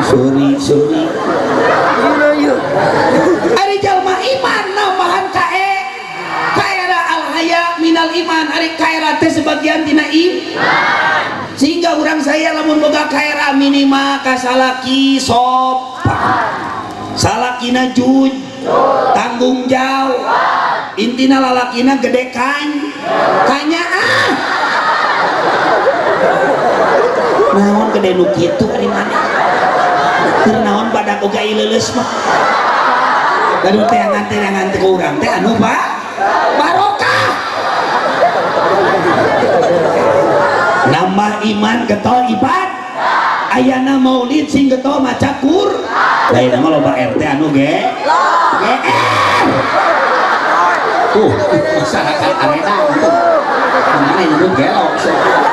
suri ari jalma iman nambahan kae kaera al haya minal iman ari kaera teh sebagian tina iman sehingga urang saya lamun boga kaera minimal kasalaki sopan salakina jujur tanggung jawab intina lalakina gede kanya naon gede nu kitu ari mana teu naon badak oga ileuleus mah baru teh nganti ku urang teh anu barokah nambah iman getol ibad ayana maulid sing getol maca lain nama loba RT anu masyarakat arena itu mana yang lu gelok jangan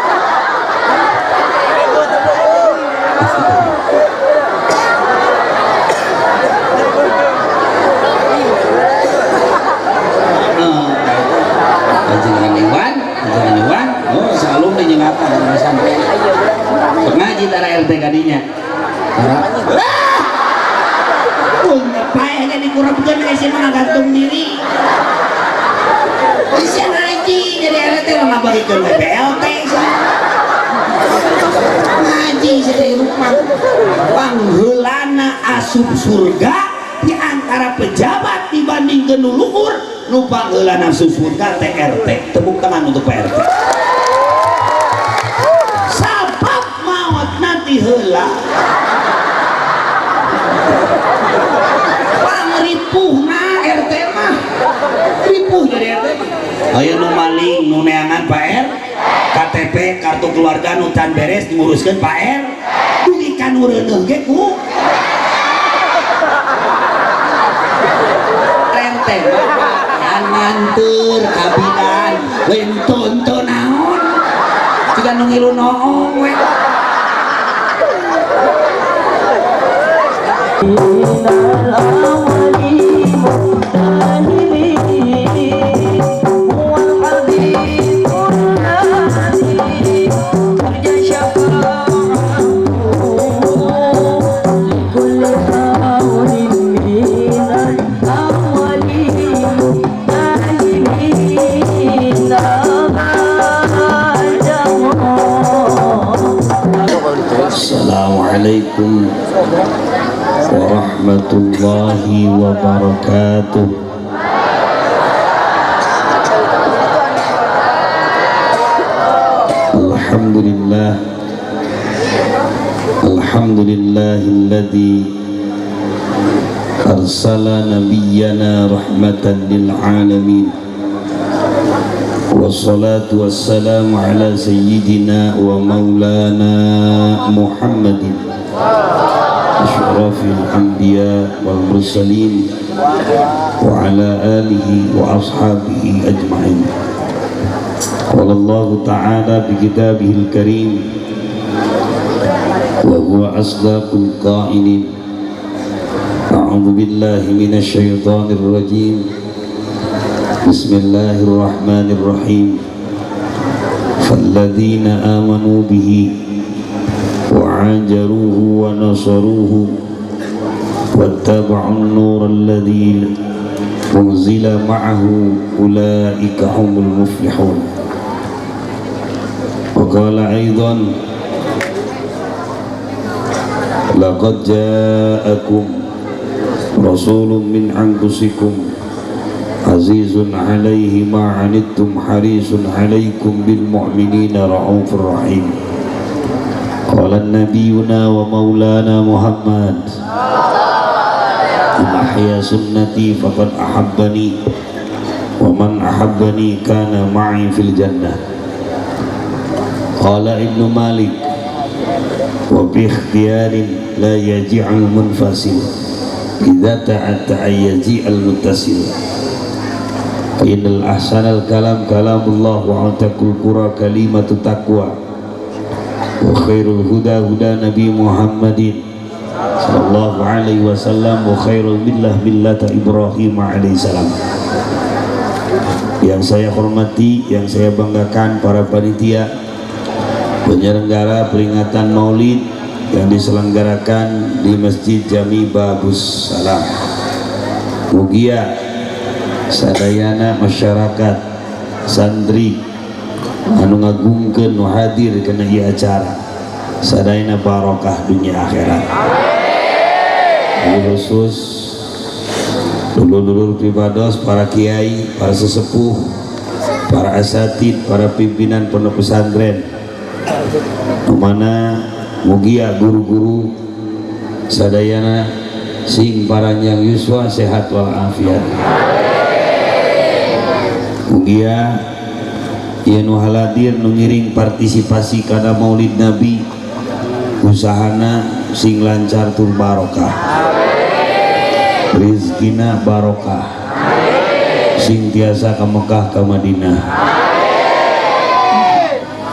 oh selalu menyengatan sampai pengaji tara RT kadinya ngapain jadi kurang bukan SMA gantung diri bisa ngaji jadi RT lama bagikan BPLT ngaji dari rumah pangheulana asup surga di antara pejabat dibandingkan luhur nu pangheulana asup surga TRT tepuk tangan untuk PRT sabab maut nanti heula ripuhna RT mah ripuh jadi RT aya nu maling nu neangan Pak R KTP kartu keluarga nu can beres diuruskeun Pak R dugi kan ureuneuh ge ku rente yang nganteur kabinan lain tonton naon ciga nu ngilu noong we Assalamualaikum warahmatullahi wabarakatuh. Alhamdulillah alhamdulillahilladzi arsala nabiyyana rahmatan lil alamin wassalatu wassalamu ala sayyidina wa maulana Muhammadin asyrafil anbiya wal mursalin wa ala alihi wa ashabihi ajma'in. Qala Allah ta'ala bi kitabihil karim wa huwa asdaqul qa'ilin. A'udzu billahi minasy syaithanir rajim. Bismillahirrahmanirrahim. Falladzina amanu bihi wa 'ajaruhu wa nasaruhu wattaba'un nural ladzi unzila ma'ahu ulaika humul muflihun. Wa qala aidan laqad ja'akum rasulun min anfusikum azizun alaihi ma anittum harisun alaikum bil mu'minina raufur rahim. Qala nabiyuna wa maulana Muhammad man ahya sunnati faqad ahabbani wa man ahabbani kana ma'i fil jannah. Qala Ibnu Malik wa bi ikhtiyarin la yaji'ul munfasil idza ta'atta ayyaji al muttasil. Innal ahsanal kalam kalamullah wa ataqul qura kalimatu taqwa wa khairul huda huda nabi Muhammadin sallallahu alaihi wasallam wa khairul millah millata Ibrahim alaihi salam. Yang saya hormati, yang saya banggakan para panitia penyelenggara peringatan Maulid yang diselenggarakan di Masjid Jami Babus Salam. Mugia sadayana masyarakat santri anu ngagungkeun nu hadir kana ieu acara sadayana barokah dunia akhirat. Khusus dulur-dulur pribados, para kiai, para sesepuh, para asatid, para pimpinan pondok pesantren, mana mugia guru-guru sadayana sing paranjang yuswa sehat walafiat. Mugia ieu nu haladir nu ngiring partisipasi kana Maulid Nabi usahana sing lancar tur barokah, rizkina barokah, sing tiasa ka Mekah ka Madinah.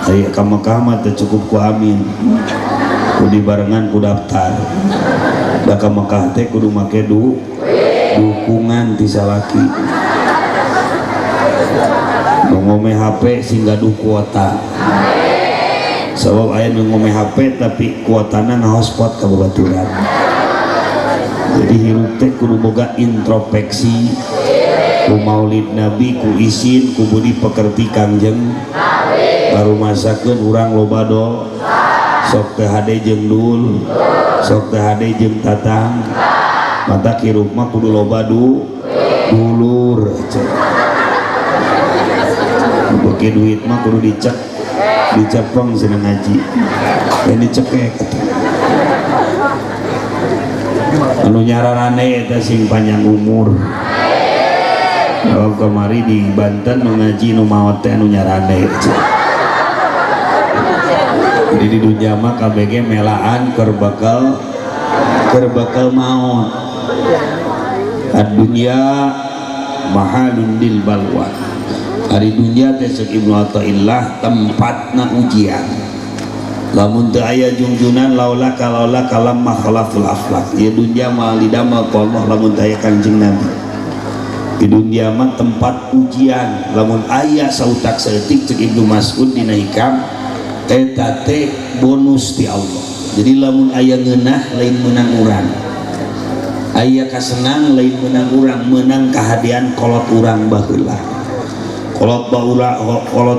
Aya ka Mekah mah teu cukup ku amin, kudu barengan ku daftar. Da ka Mekah teh kudu make dukungan ti salaki. Nu ngome HP sing gaduh kuota. Sebab aya nu ngome HP tapi kuotana ngahotspot ka babaturan. Jadi hirup teh kudu boga introspeksi ku Maulid Nabi, ku isin, ku budi pekerti Kangjeng baru masakeun urang loba do sok teh hade jeung dul, sok teh hade jeung tatang, mata hirup mah kudu loba dulur bagi duit mah kudu dicepeng cenah ngaji dan dicekek anu nyararane eta sing panjang umur. Kalau kemari di Banten mengaji nu maot teh anu nyarane. Jadi di dunya mah KBG melaan keur bakal maot. Ad-dunya mahalun lil balwa. Hari dunia teh ceuk Ibnu Athaillah tempatna ujian. Lamun teu aya jungjunan laula kalam makhlaful aflak. Ieu dunya mah lidama ku Allah lamun teu aya Kanjeng Nabi. Di dunia mah tempat ujian. Lamun aya sautak saeutik ceuk Ibnu Mas'ud dina hikam eta teh bonus ti Allah. Jadi lamun aya ngeunah lain meunang urang. Aya kasenang lain meunang urang, meunang kahadian kolot urang baheula. Kolot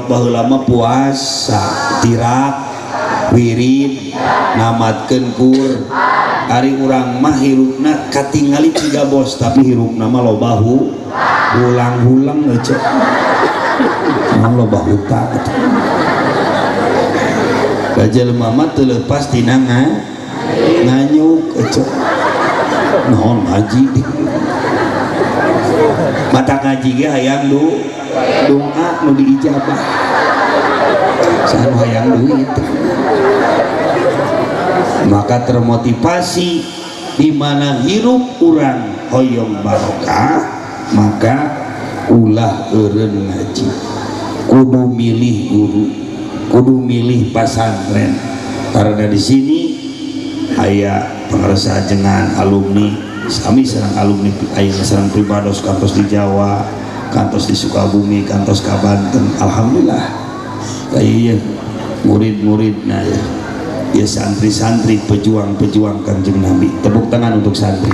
baheula mah puasa, tirak, wirid, namatkeun Qur. Ari urang mah hirupna katingali 3 bos tapi hirupna mah loba ulang-ulang aja. Loba hutang. Jelema mah teu leupas tina nganyuk aja. Naon ngaji? Mata ngaji ge hayang doa nu diijabah. Sanu hayang duit. Maka termotivasi di mana hirup urang hoyong barokah, maka ulah eureun ngaji. Kudu milih guru, kudu milih pesantren. Karena di sini aya pangarsa jengan alumni, sami sareng alumni aya sareng pribados kantos di Jawa, kantos di Sukabumi, kantos ka Banten. Alhamdulillah. Kaya murid-muridna ya santri-santri pejuang-pejuang Kanjeng Nabi. Tepuk tangan untuk santri.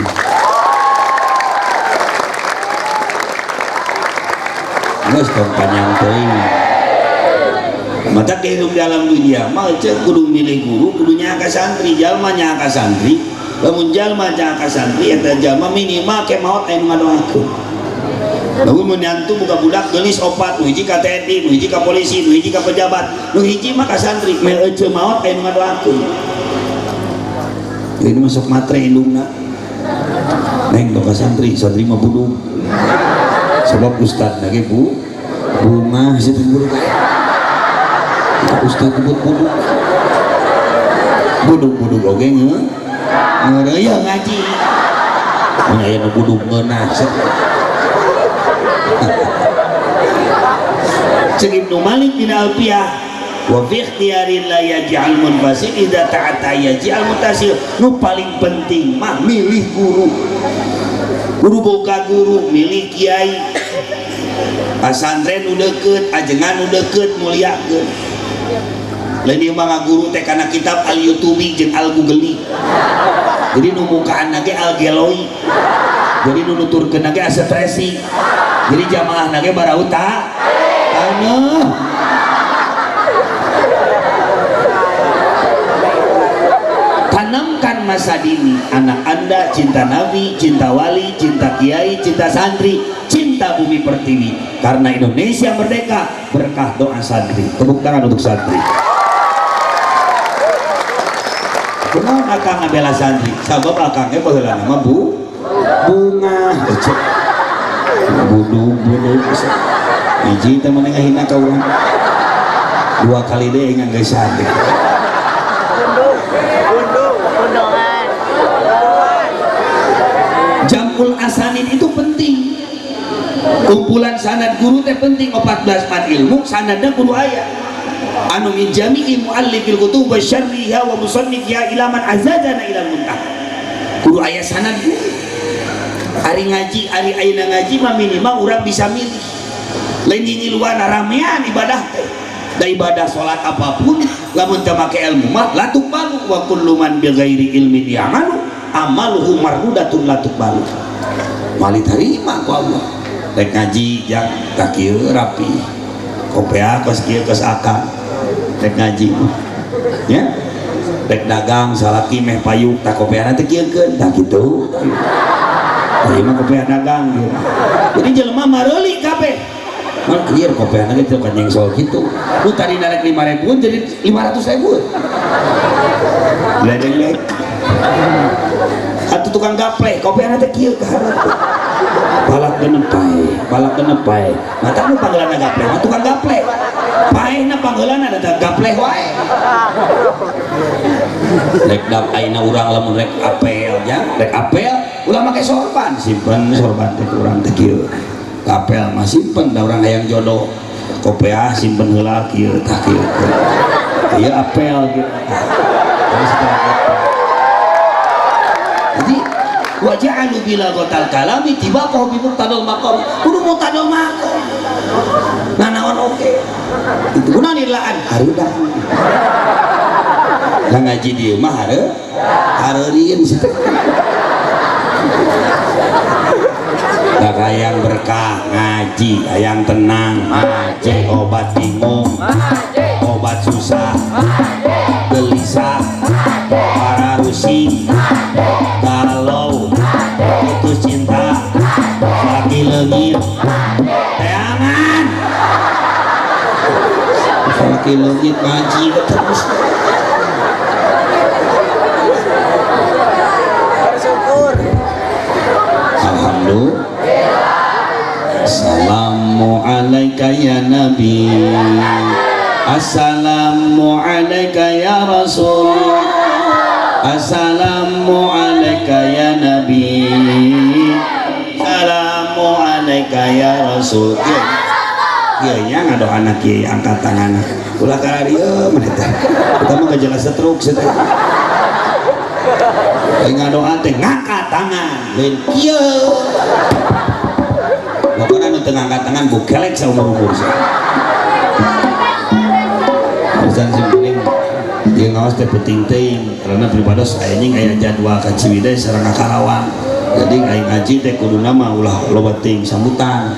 Geus tong panjang teuing. Mata kehidup dalam dunia mah ceuk kudu milih guru, kudu nya ka santri, jalma nya ka santri. Lamun jalma nya ka santri eta jalma minimal ke maot aya ngadoakeun. Lamun menantu buka budak gelis opat, nu hiji ka TNI, nu hiji ka polisi, nu hiji ka pejabat, nu hiji mah ka santri, mel ece maot aya ngadoakeun. Ini masuk matre indungna. Neng to ka santri mah budug. Sebab ustad lagi bunga situ budug. Ustad budug oge ngeureuy ngaji. Mun aya nu budug ngeunah. Cek Ibnu Malik bin Alpiyah wa fi ikhtiyarin la yaj'al munfasil idza ta'ata yaj'al mutasil. Nu paling penting mah milih guru. Guru boga guru, milih kiai. Pasantren nu deukeut, ajengan nu deukeut, mulyakeun. lain ieu mah guru teh kana kitab al yutubi jeung al google. Jadi nu mukaan ge al geloi, jadi nu nuturkeun ge asetresi, jadi jamaah ge barauta taneuh. Tanamkan masa dini anak anda cinta nabi, cinta wali, cinta kiai, cinta santri, cinta bumi pertiwi, karena Indonesia merdeka berkah doa santri. Tepuk tangan untuk santri. Kunaon akang ngabela santri? Sabab akangnya baheula nama bunga. Budu hiji teh maneh ngahina ka urang. Dua kali deui ngangge santri. Jamul asanid itu penting. Kumpulan sanad guru teh penting. 14 mat ilmu sanadna kudu aya. Anu min jami'i muallifil kutub wa syarriha wa musannifiha ila man azadana ila muntaha. Kudu aya sanad guru. Ari ngaji, ari ayeuna ngaji mah minimal urang bisa milih. Lain nyiluan ramean ibadah teh. Da ibadah salat apapun lamun teu make ilmu mah la tuqbalu wa kullu man bi ghairi ilmin ya'malu amaluhu mardudatun la tuqbalu. Mali tarima ku Allah. Rek ngaji yang tak kieu rapi. Kopea kos kieu kos akal. Rek ngaji ya. Rek dagang salaki meh payuk tak kopeana teh kieukeun tah kitu. Ieu mah kopea dagang gitu. Jadi jelema mareuli kabeh. Mal kieu kopeana ge teu kan nyengsol kitu. Lu tadi narek 5.000 jadi 500.000. Ledeng-ledeng. Atuh tukang gapleh kopeana teh kieu ka hareup. Balak genep pae. Mata nu panggeulana gapleh, mah tukang gapleh. Paehna panggeulana da gapleh wae. Rek dap ayeuna urang lamun rek apel ya, rek apel ulah make sorban, simpen sorban teh urang teh kieu. Apel mah simpen da urang hayang jodoh. Kopeah simpen heula kieu tah kieu. Ieu apel kieu. Jadi waja'alu bila gotal kalami tiba kau bimuk tadol makom kudu mau tadol makom nanaon oke itu guna nilaan harudah lah ngaji dia mah hareureun gak hayang berkah ngaji hayang tenang ngaji obat bingung obat susah gelisah para rusing galau putus cinta lagi leungit teangan lagi leungit ngaji terus alhamdulillah. Assalamualaikum ya Nabi, Assalamualaikum ya Rasul, Assalamualaikum ya Nabi, Assalamualaikum ya Rasul. Iya nya ngado anak kieu angkat tangan. Ulah ka dieu meneh teh. Kita mah gejelas stroke seuteu. Ai ngadoa teh ngangkat tangan. Lain kieu. Pokoknya nu teu ngangkat tangan bukelek saumur-umur. Urusan simpening dia ngawas teh penting teuing karena pribados ayeuna aya jadwal ka Ciwidey sareng ka Karawang. Jadi aing ngaji teh kuduna mah ulah loba teuing sambutan.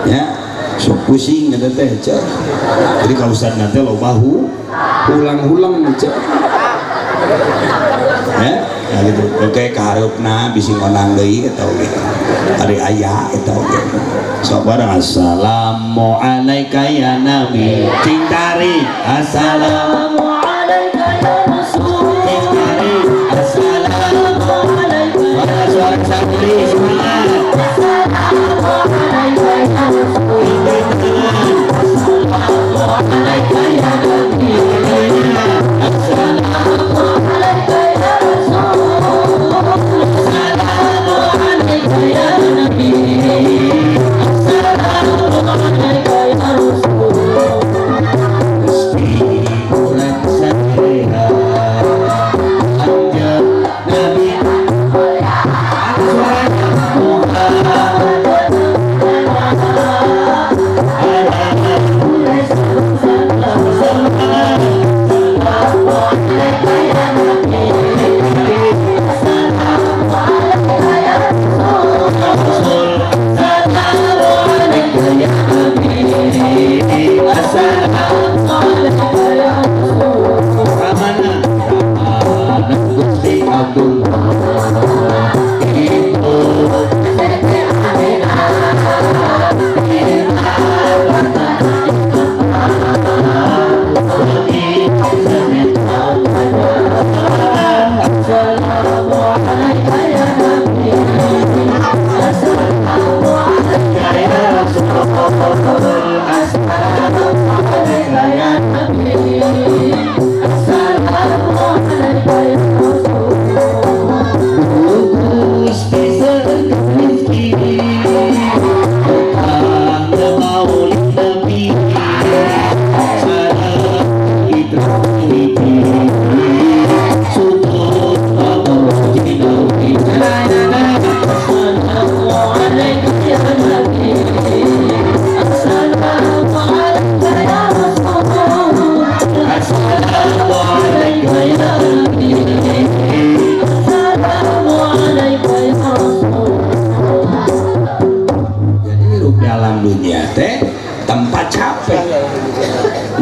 Ya, sok pusing eta teh ceuh. Jadi ka ustad nanti loba ulang-ulang ceuh. Ya, nah gitu. Oke ka hareupna bisi ngonang deui eta oge. Ari aya eta oge. Sok bareng assalamualaikum ya Nabi. Cintari assalamualaikum ya Rasul. Cintari assalamualaikum. Para suara santri semangat. Assalamualaikum ya Rasul. Assalamualaikum ya Nabi. Assalamualaikum ya Rasul. Assalamualaikum ya Nabi. Assalamualaikum ya Rasul.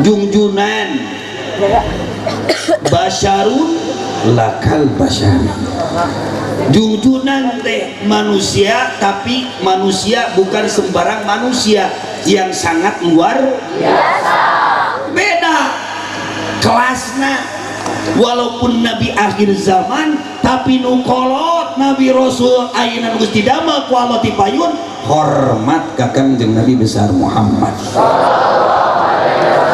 Junjunan basyarun lakal basyar. Junjunan teh manusia, tapi manusia bukan sembarang manusia, yang sangat luar biasa. Beda kelasna. Walaupun Nabi akhir zaman, tapi nukolot Nabi Rasul ayeuna Gusti Dama ku Allah ti payun hormat ka Kangjeng Nabi besar Muhammad.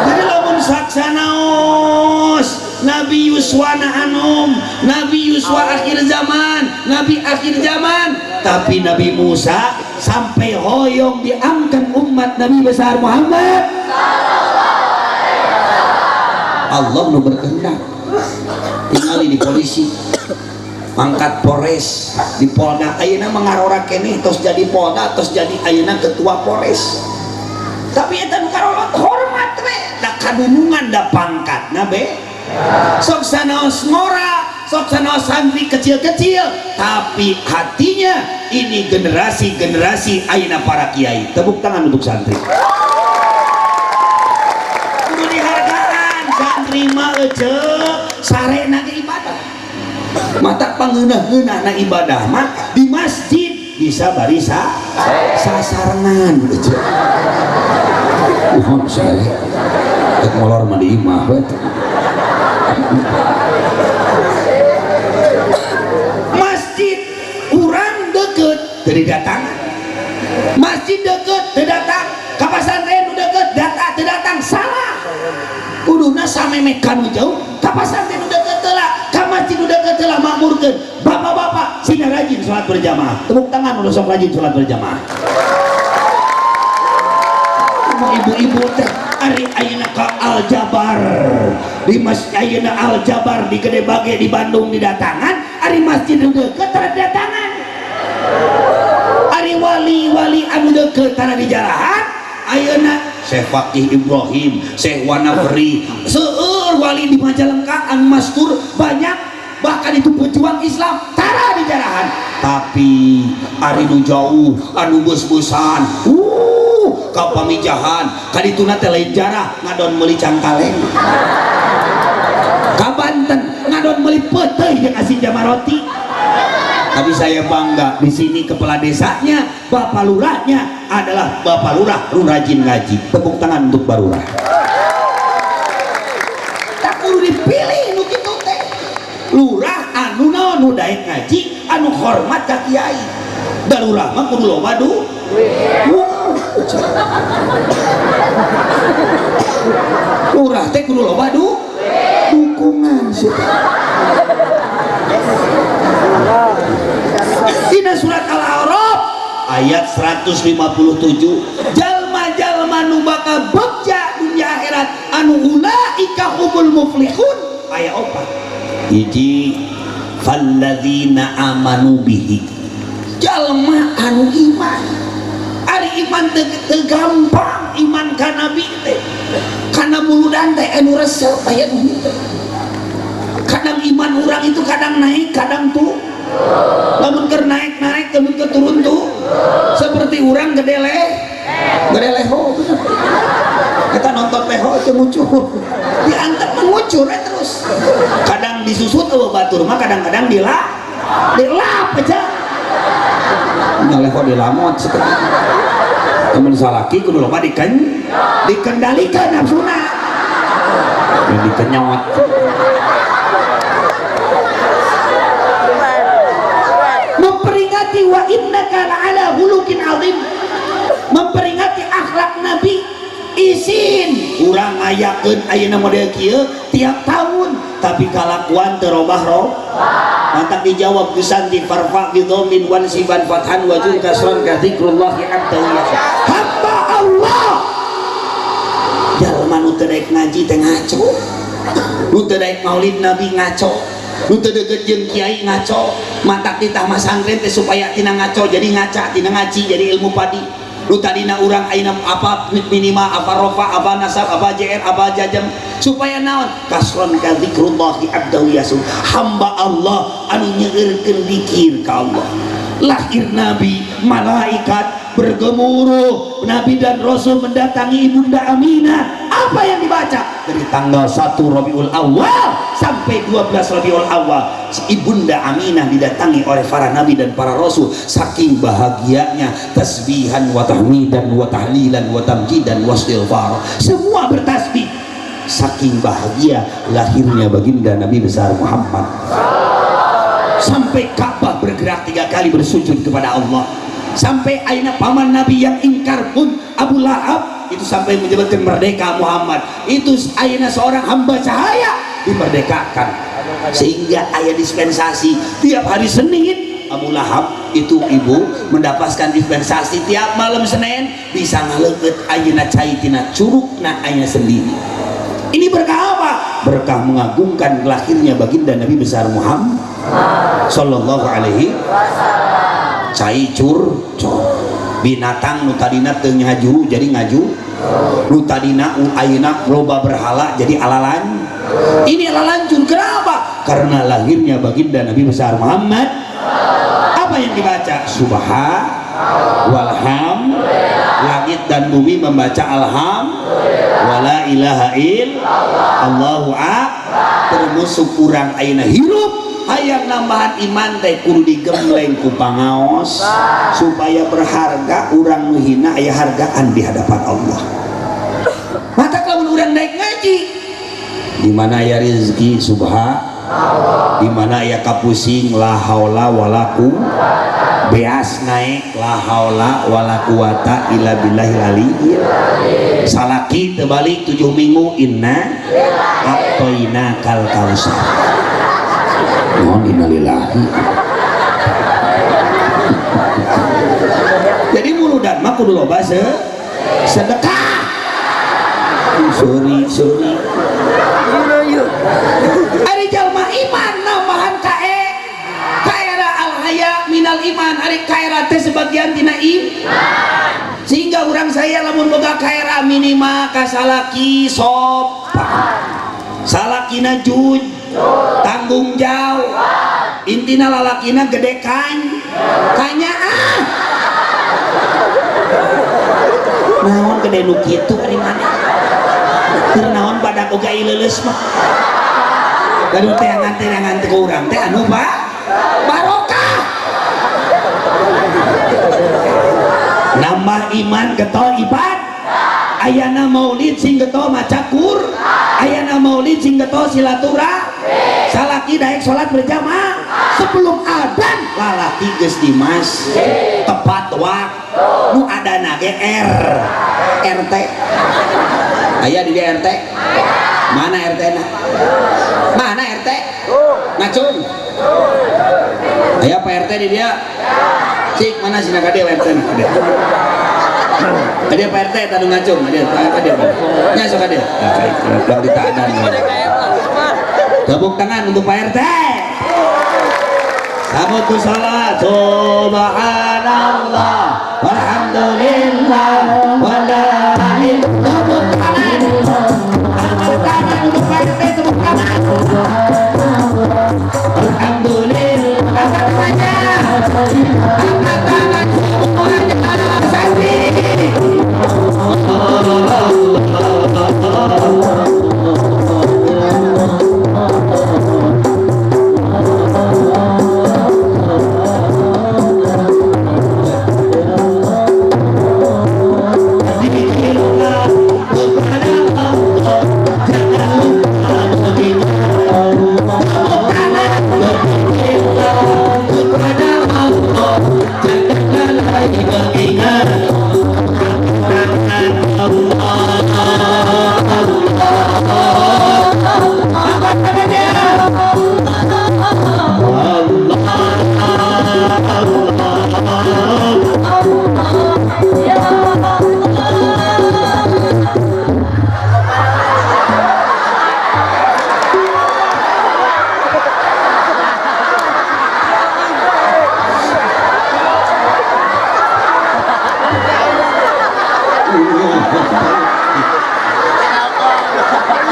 Jadi lamun saksanaos Nabi Yuswa Anum, Nabi Yuswa akhir zaman, Nabi akhir zaman, tapi Nabi Musa sampai hoyong diangkat umat Nabi besar Muhammad. Allah nu berkehendak. Tinggali di polisi, mangkat Polres, di Polda ayeuna mengarora kene tos jadi Polda, tos jadi ayeuna ketua Polres. Tapi eta nu karolot hormat we, da kadunungan da pangkatna be. Sok sanaos ngora, sok sanaos santri kecil-kecil, tapi hatinya ini generasi-generasi ayeuna para kiai. Tepuk tangan untuk santri. Kudu dihargaan santri mah eceuk sarena ke ibadah. Mata pangeunah-eunah na ibadah mah di masjid bisa barisa sasarengan eceuk. Mohon saya tek molor mah di imah we. Masjid urang deket teu datangan. Masjid deket teu datang. Ka pasantren deket data teu datang, salah. Kuduna sameme kanu jauh ka pasantren deket telah, ka masjid deket telah makmurkeun. Bapak-bapak sina rajin salat berjamaah. Tepuk tangan udah sok rajin salat berjamaah. Ibu-ibu teh ari ayeuna ka Aljabar, di masjid ayeuna Aljabar di Gede Bage di Bandung didatangan, ari masjid deket tara datangan. Ari wali-wali anu deket tara di jarahan, ayeuna Syekh Fakih Ibrahim, Syekh Wanafri, seueur wali di Majalengka anu mastur banyak, bahkan itu pejuang Islam tara di jarahan. Tapi ari nu jauh anu bus-busan ka pamijahan kadituna teh lain jarah ngadon meuli cangkaleng, ka Banten ngadon meuli peuteuy jeung asin jamaroti. Tapi saya bangga di sini kepala desanya, Bapak Lurahnya adalah Bapak Lurah nu rajin ngaji. Tepuk tangan untuk Pak Lurah. Tak kudu dipilih nu kitu teh. Lurah anu naon nu daek ngaji, anu hormat ka kiai. Da lurah mah kudu loba duit. Lurah teh kudu loba dukungan sih. Dina surat Al-A'raf ayat 157, jalma-jalma nu bakal begja dunia akhirat anu ulaika humul muflihun. Aya opat hiji falladzina amanu bihi, jalma anu iman. Ari iman teu gampang, iman ka nabi teh kana muludan teh anu resep aya nu teh. Kadang iman orang itu kadang naik kadang tuh, lamun keur naik lamun keur turun tuh, seperti orang gede leho, kita nonton leho aja muncul, diangkat mengucur terus, kadang disusut batur mah kadang-kadang dilap aja ngaleh kok dilamot temen salaki kudu loba dikendalikan nafsuna dikenyot memperingati wa innaka la'ala hulukin azim memperingati akhlak Nabi isin urang ngayakeun ayeuna model kieu tiap tahun tapi kalakuan terobah mantap dijawab kusanti farfa bidomin wan siban fathan wajun kasran kadzikrullah abdallah hamba Allah jalma nu teu daek ngaji teh ngaco nu teu daek maulid nabi ngaco nu teu deukeut jeung kiai ngaco mantap ditah masangren teh supaya tina ngaco jadi ngaca tina ngaji jadi ilmu padi lu tadina urang aina apa minimal apa rofa apa nasab apa jr apa jajam supaya naon kasron ka zikrullahi abdahu yasun hamba Allah anu nyeurkeun zikir ka Allah lahir nabi malaikat bergemuruh nabi dan rasul mendatangi ibunda Aminah apa yang dibaca dari tanggal 1 Rabiul Awal sampai 12 Rabiul Awal si ibunda Aminah didatangi oleh para nabi dan para rasul saking bahagianya tasbihan wa tahmidan wa tahlilan wa tamjidan wa istighfar semua bertasbih saking bahagia lahirnya baginda Nabi besar Muhammad sampai Ka'bah bergerak 3 kali bersujud kepada Allah sampai aina paman Nabi yang ingkar pun Abu Lahab itu sampai menyebutkan merdeka Muhammad itu aina seorang hamba cahaya dimerdekakan sehingga ayat dispensasi tiap hari Senin Abu Lahab itu ibu mendapatkan dispensasi tiap malam Senin bisa ngaleukeut ayeuna cai tina curugna ayeuna sendiri ini berkah apa? Berkah mengagungkan lahirnya baginda Nabi besar Muhammad sallallahu alaihi wasallam cai cur binatang nu tadina teu ngaju jadi ngaju nu tadina ayeuna loba berhala jadi alalan ini alalancun kenapa? Karena lahirnya baginda Nabi besar Muhammad apa yang dibaca? Subhan walham langit dan bumi membaca alham wala ilaha illallah Allahu akbar termusuk urang ayeuna hirup hayang nambahan iman teh kudu digembleng ku pangaos supaya berharga urang nu hina aya hargaan di hadapan Allah mata lamun urang daek ngaji di mana ya rezeki subhanallah di mana ya kapusing la haula wala quwwata beas naik la haula wala quwata illa billahil aliyyil salaki teu balik 7 minggu inna atoina kal kausar mohon innalillahi jadi muludan mah kudu loba sedekah suri ari jalma iman nambahan kaera al-haya minal iman ari kaera teh sebagian tina iman sehingga urang saya lamun boga kaera minimal ka salaki sopan salakina jujur tanggung jawab intina lalakina gede kanyaan naon gede nu kitu ari maneh keur naon badak oga ileuleus mah gaduh teh nganti ke urang teh anu barokah nambah iman getol ibad ayana maulid sing getol maca Qur'an ayana maulid sing getol silaturahmi salaki daek salat berjamaah sebelum adzan lalaki geus di masjid tepat waktu nu adana ge RT aya di RT mana RT na mana RT ngacung aya Pak RT di dia cik mana sina kade RT na kade Pak RT tadu ngacung kade nya sok kade kalau ditaadan tepuk tangan untuk Pak RT sabutu salat subhanallah walhamdulillah wala tepuk tangan untuk Pak RT tepuk tangan alhamdulillah semuanya angkat tangan semuanya saksi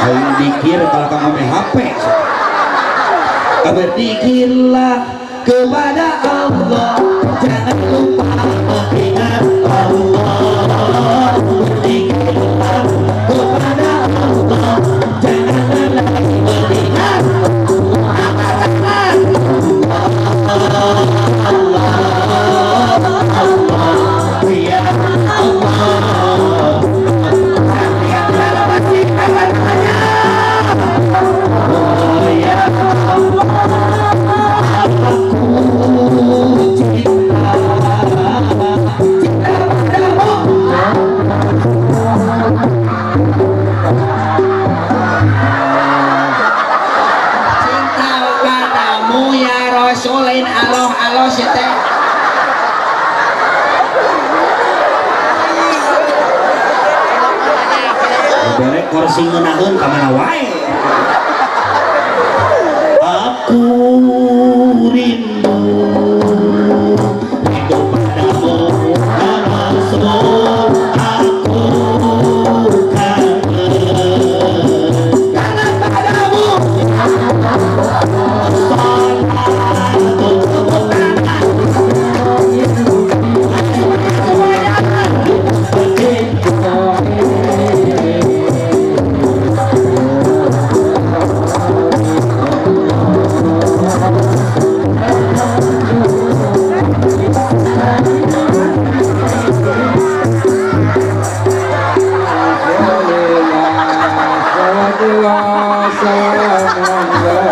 aing dikir kalau kamu main HP berzikirlah kepada Allah, jangan lupa mengingat Allah. Berzikirlah kepada Allah, jangan lagi mengingat Allah. Ya Allah, yang dalam hati katanya, oh ya Allah, aku cinta padamu. Cinta padamu ya Rasulin aloh teh. Bere kursi ngeunahkeun ka mana wae. Aku rindu padamu ya Rasul, aku kangen padamu.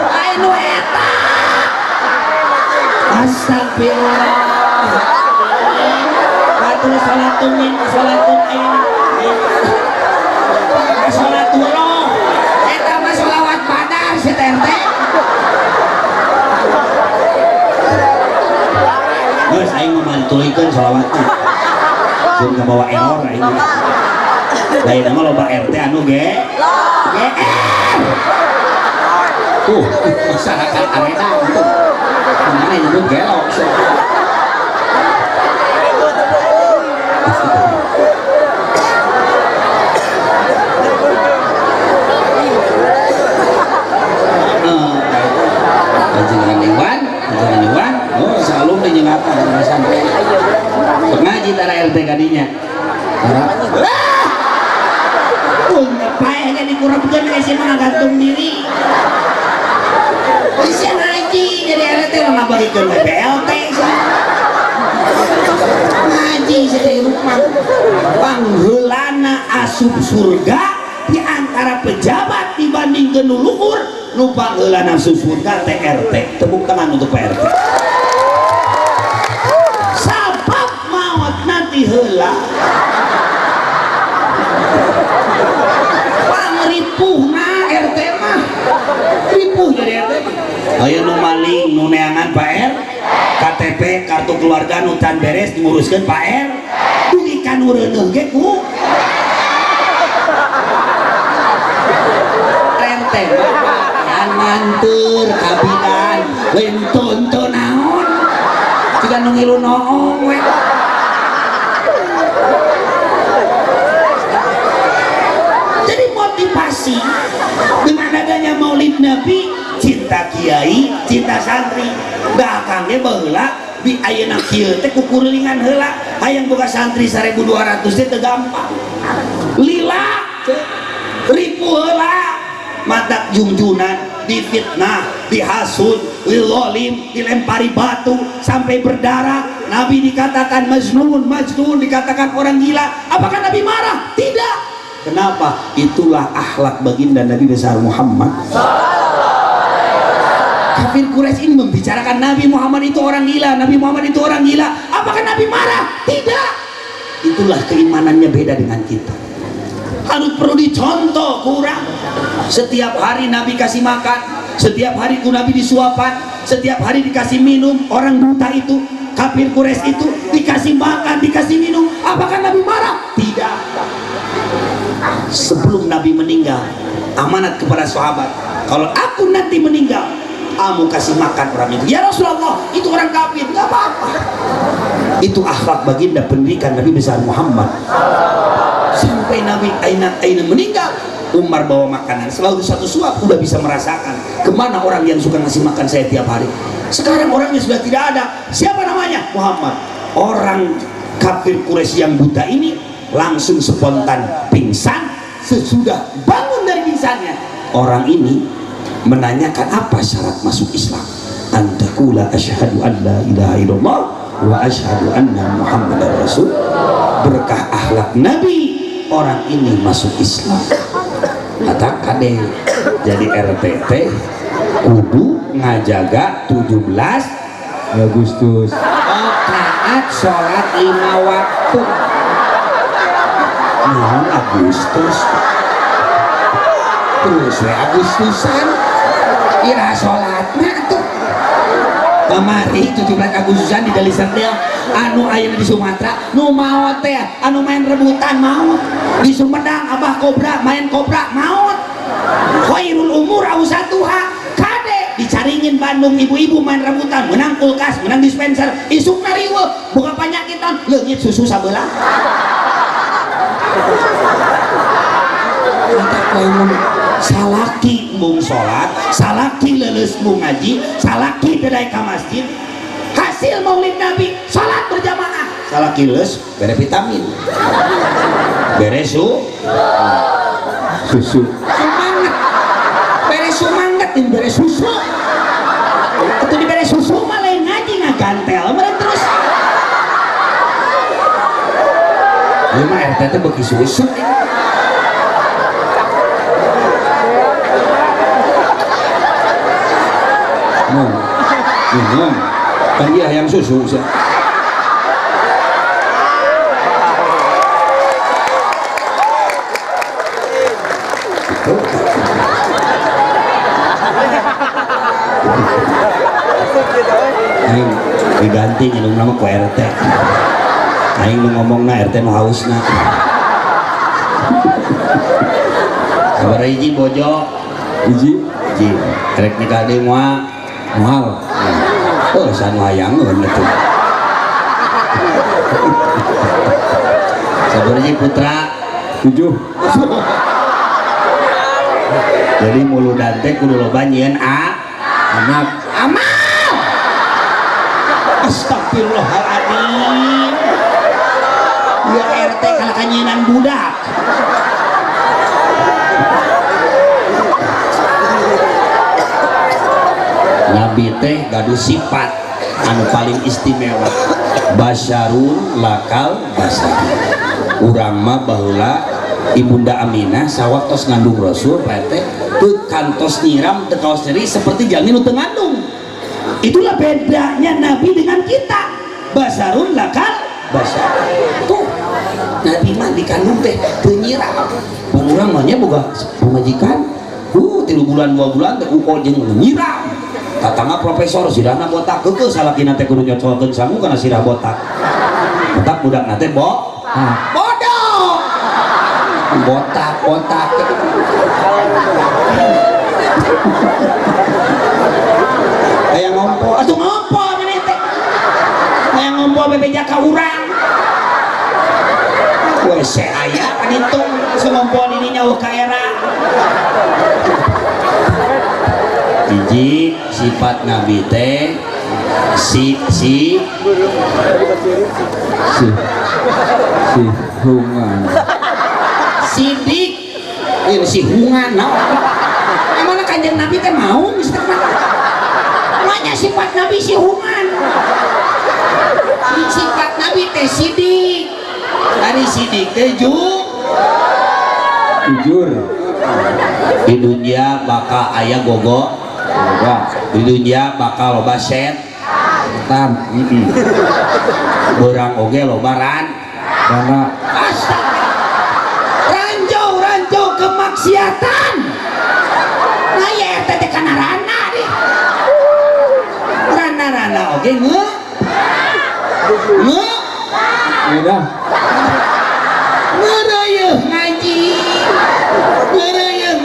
Ainu eta astagfirullah atur salatun min salatun salatullah eta mah sholawat badar si tente geus aing memantulikeun sholawatna jeung kabawa error aing lain nama loba RT anu ge masyarakat arena itu mana itu gelok jangan Iwan oh selalu dinyengatan sampai ngaji tara RT kadinya punya payahnya dikurapkan kasih mengantung diri bisa ngaji jadi RT lo nggak bagikan BLT ngaji saya rumah pangheulana asup surga di antara pejabat dibanding genuluhur nu pangheulana asup surga TRT. Tepuk tangan untuk PRT. Sabab maut nanti heula pangripuhna RT mah ripuh jadi RT mah aya nu maling nu neangan Pak R KTP kartu keluarga nu can beres diuruskeun Pak R dugi ka nu reuneuh ge ku rente bapak manteur kabidan lain tonton naon jika nu ngilu noong we jadi motivasi dengan adanya maulid Nabi, cinta kiai, cinta santri belakangnya baheula di ayeuna kieu teh kukuringan heula hayang boga santri 1200 teh teu gampang lila ribu heula matak junjunan difitnah dihasud dilolim dilempari batu sampai berdarah Nabi dikatakan majnun dikatakan orang gila. Apakah Nabi marah? Tidak. Kenapa? Itulah akhlak baginda Nabi besar Muhammad. Kafir Quraisy ini membicarakan Nabi Muhammad itu orang gila, Nabi Muhammad itu orang gila. Apakah Nabi marah? Tidak. Itulah keimanannya beda dengan kita. Harus perlu dicontoh kurang. Setiap hari Nabi kasih makan, setiap hari Nabi disuapan, setiap hari dikasih minum. Orang buta itu, kafir Quraisy itu dikasih makan, dikasih minum. Apakah Nabi marah? Tidak. Sebelum Nabi meninggal, amanat kepada sahabat, kalau aku nanti meninggal, kamu kasih makan orang itu. Ya Rasulullah, itu orang kafir. Gak apa-apa. Itu akhlak baginda pendidikan Nabi besar Muhammad. sampai Nabi Aina meninggal. Umar bawa makanan selalu satu suap, udah bisa merasakan kemana orang yang suka ngasih makan saya tiap hari. Sekarang orangnya sudah tidak ada. Siapa namanya? Muhammad. Orang kafir Quraisy yang buta ini langsung spontan pingsan. Sesudah bangun dari pingsannya, orang ini menanyakan apa syarat masuk Islam. Antakula asyhadu an la ilaha illallah wa asyhadu anna muhammadar rasul. Berkah akhlak Nabi, orang ini masuk Islam. Kata kade jadi RTT kudu ngajaga 17 Agustus taat sholat 5 waktu. Nah, Agustus terus Agustusan kira sholatnya tuh kemari 17 Agustusan di Deli Serdel anu ayam di Sumatera nu maot teh anu main rebutan maot di Sumedang Abah Kobra main kobra maot khairul umur ausatuha kade dicaringin Bandung ibu-ibu main rebutan menang kulkas menang dispenser isuk nariwe buka penyakitan leungit susu sabelah mata koymun salaki mung sholat salaki leles mung ngaji salaki dedai ka masjid hasil maulid Nabi sholat berjamaah salaki leles bere vitamin bere susu sumanget bere sumanget dan bere susu itu di bere susu malah ngaji ngagantel malah terus lima RTT bagi susu minum kan dia yang susu sih. Aing diganti nginum nama ku RT aing nu ngomongna RT nu hausna sabar hiji bojo hiji rek nikah deui moal oh sanu hayangeun atuh sabar hiji putra 7 jadi muludan teh kudu loba nyieun anak amal astagfirullahaladzim ya RT kalah kanyinan budak Nabi teh gaduh sifat anu paling istimewa basyarun lakal basar urang mah baheula ibunda Aminah sawaktos ngandung Rasul RT teu kantos nyiram teu kaos nyeri seperti jalmi nu teu ngandung. Itulah bedanya Nabi dengan kita. Basarun lakal basar. Tuh Nabi mah dikandung teh teu nyiram. Urang mah nya boga pamajikan 3 bulan 2 bulan teh uko jeung nyiram. Tatangga profesor sirahna botak keukeuh salakina teh kudu nyocokeun sangu kana sirah botak. Botak budakna teh bodoh. Botak aya ngompo atuh ngompo maneh teh aya ngompo bebeja ka urang WC aya kan itu ngompo di nyawa ka era hiji sifat Nabi teh si hungan sidik ini si hungan emang kanjeng Nabi teh mau namanya sifat Nabi si hungan sifat Nabi teh sidik dari sidik teh jujur di dunia bakal aya gogo di dunia bakal loba setan orang oge loba ranjau kemaksiatan nah ya teh kana rana deh rana oge ngeureuh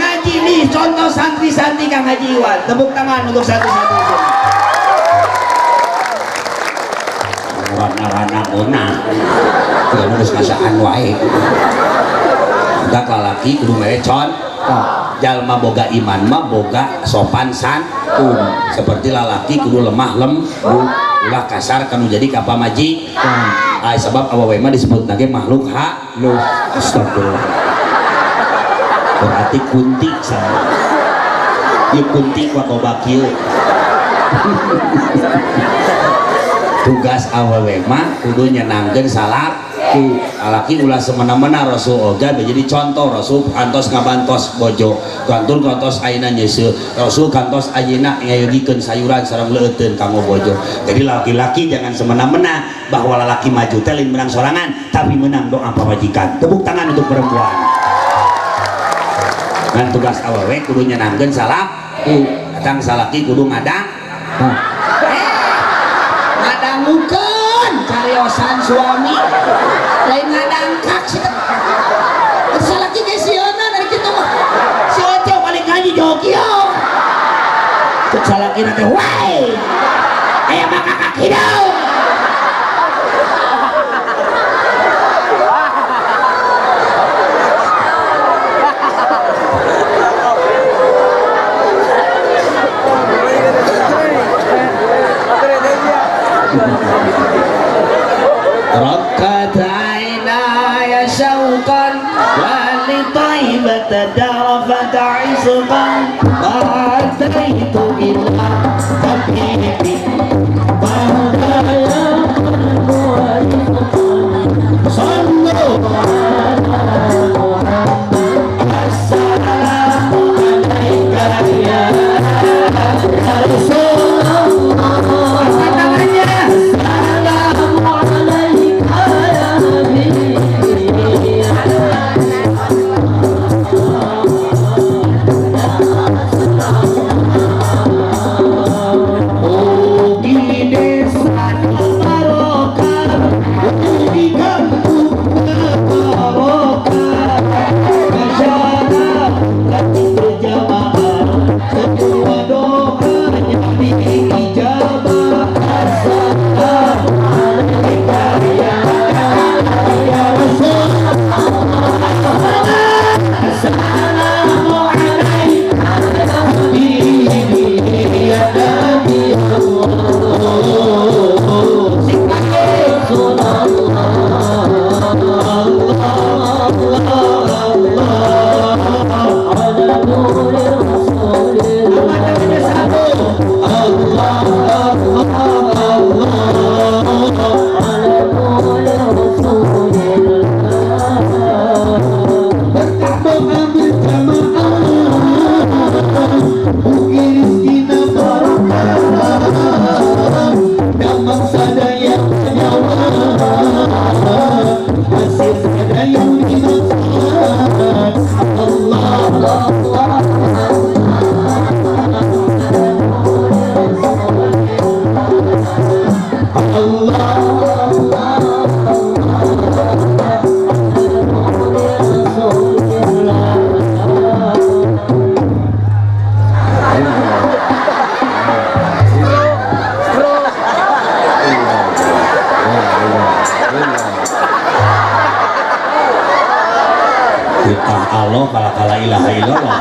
ngaji nih contoh santri-santri kang ngaji Iwan tepuk tangan untuk santri-santri rana-rana bona geus ngasaan wae Dak lalaki kudu melecon jalma boga iman mah boga sopan santun seperti lalaki kudu lemah lembut ulah kasar kanu jadi kapa maji sebab awewe mah disebut nage makhluk halus. Astagfirullah. Berarti kunti sama ieu kunti wakoba kieu tugas awewe mah kudu nyenangkeun salaki ulah semena-mena Rasul oga jadi contoh. Rasul kantos ngabantos bojo kantos ayeuna nyeuseul Rasul kantos ayeuna ngayogikeun sayuran sareng leuteun kanggo bojo. Jadi laki-laki jangan semena-mena bahwa lelaki maju teh lain menang sorangan tapi menang doa pamajikan. Tepuk tangan untuk perempuan. Ngan tugas awewe kudu nyenangkeun salaki datang salaki kudu ngadang ngadangukeun cariosan suami lain ngadangkak sih salaki ge sieuna dari kitu mah si Oce balik ngaji Jogja cek salaki teh wae aya mah kakak hidau ركت عيناي شوقا ولطيبة درفت عشقا وأتيت إلى حبيبي مولاي قلب ورزق صلوا على محمد السلام عليك يا رسول Allah kala ilaha illallah.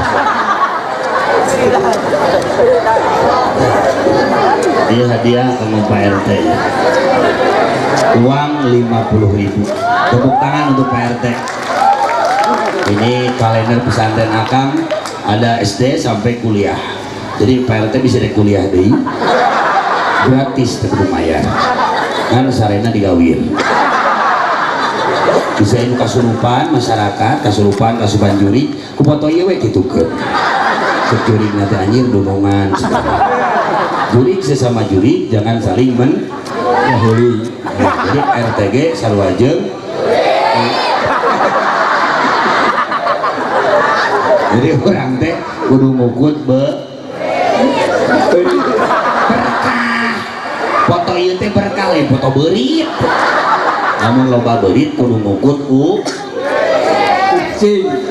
Ini hadiah sama Pak RT, uang 50.000. Tepuk tangan untuk Pak RT. Ini kalender pesantren Akang, ada SD sampai kuliah. Jadi Pak RT bisa deh kuliah deh, gratis tapi lumayan. Kan sarena digawin. Bisa ini kasurupan masyarakat, kasurupan juri, ku foto ieu we kitu ke. Juri nanti anjir donongan. Juri sesama juri jangan saling menjahili. Jadi RTG sarwajeung. Jadi orang teh kudu ngukut berkah. Foto ieu teh berkah lain foto beurit. Namun loba beurit kudu ngukut kucing.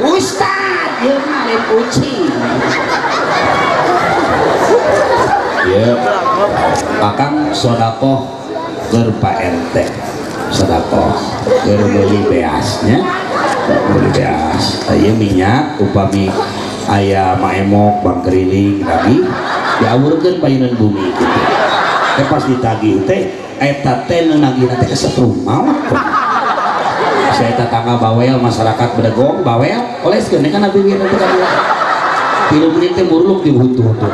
Ustad, ieu mah lain kucing. Ya, Akang sodakoh keur Pak RT, sodakoh keur beli beasnya beas aya minyak upami aya maemok bang keriling lagi diawurkeun payunan bumi gitu teh pas ditagih teh eta teh nagih teh kesetrum maot saya tetangga bawel masyarakat bedegong bawel oleskeun kan abi wieu teh kan tilu menit teh murluk di hutu-hutu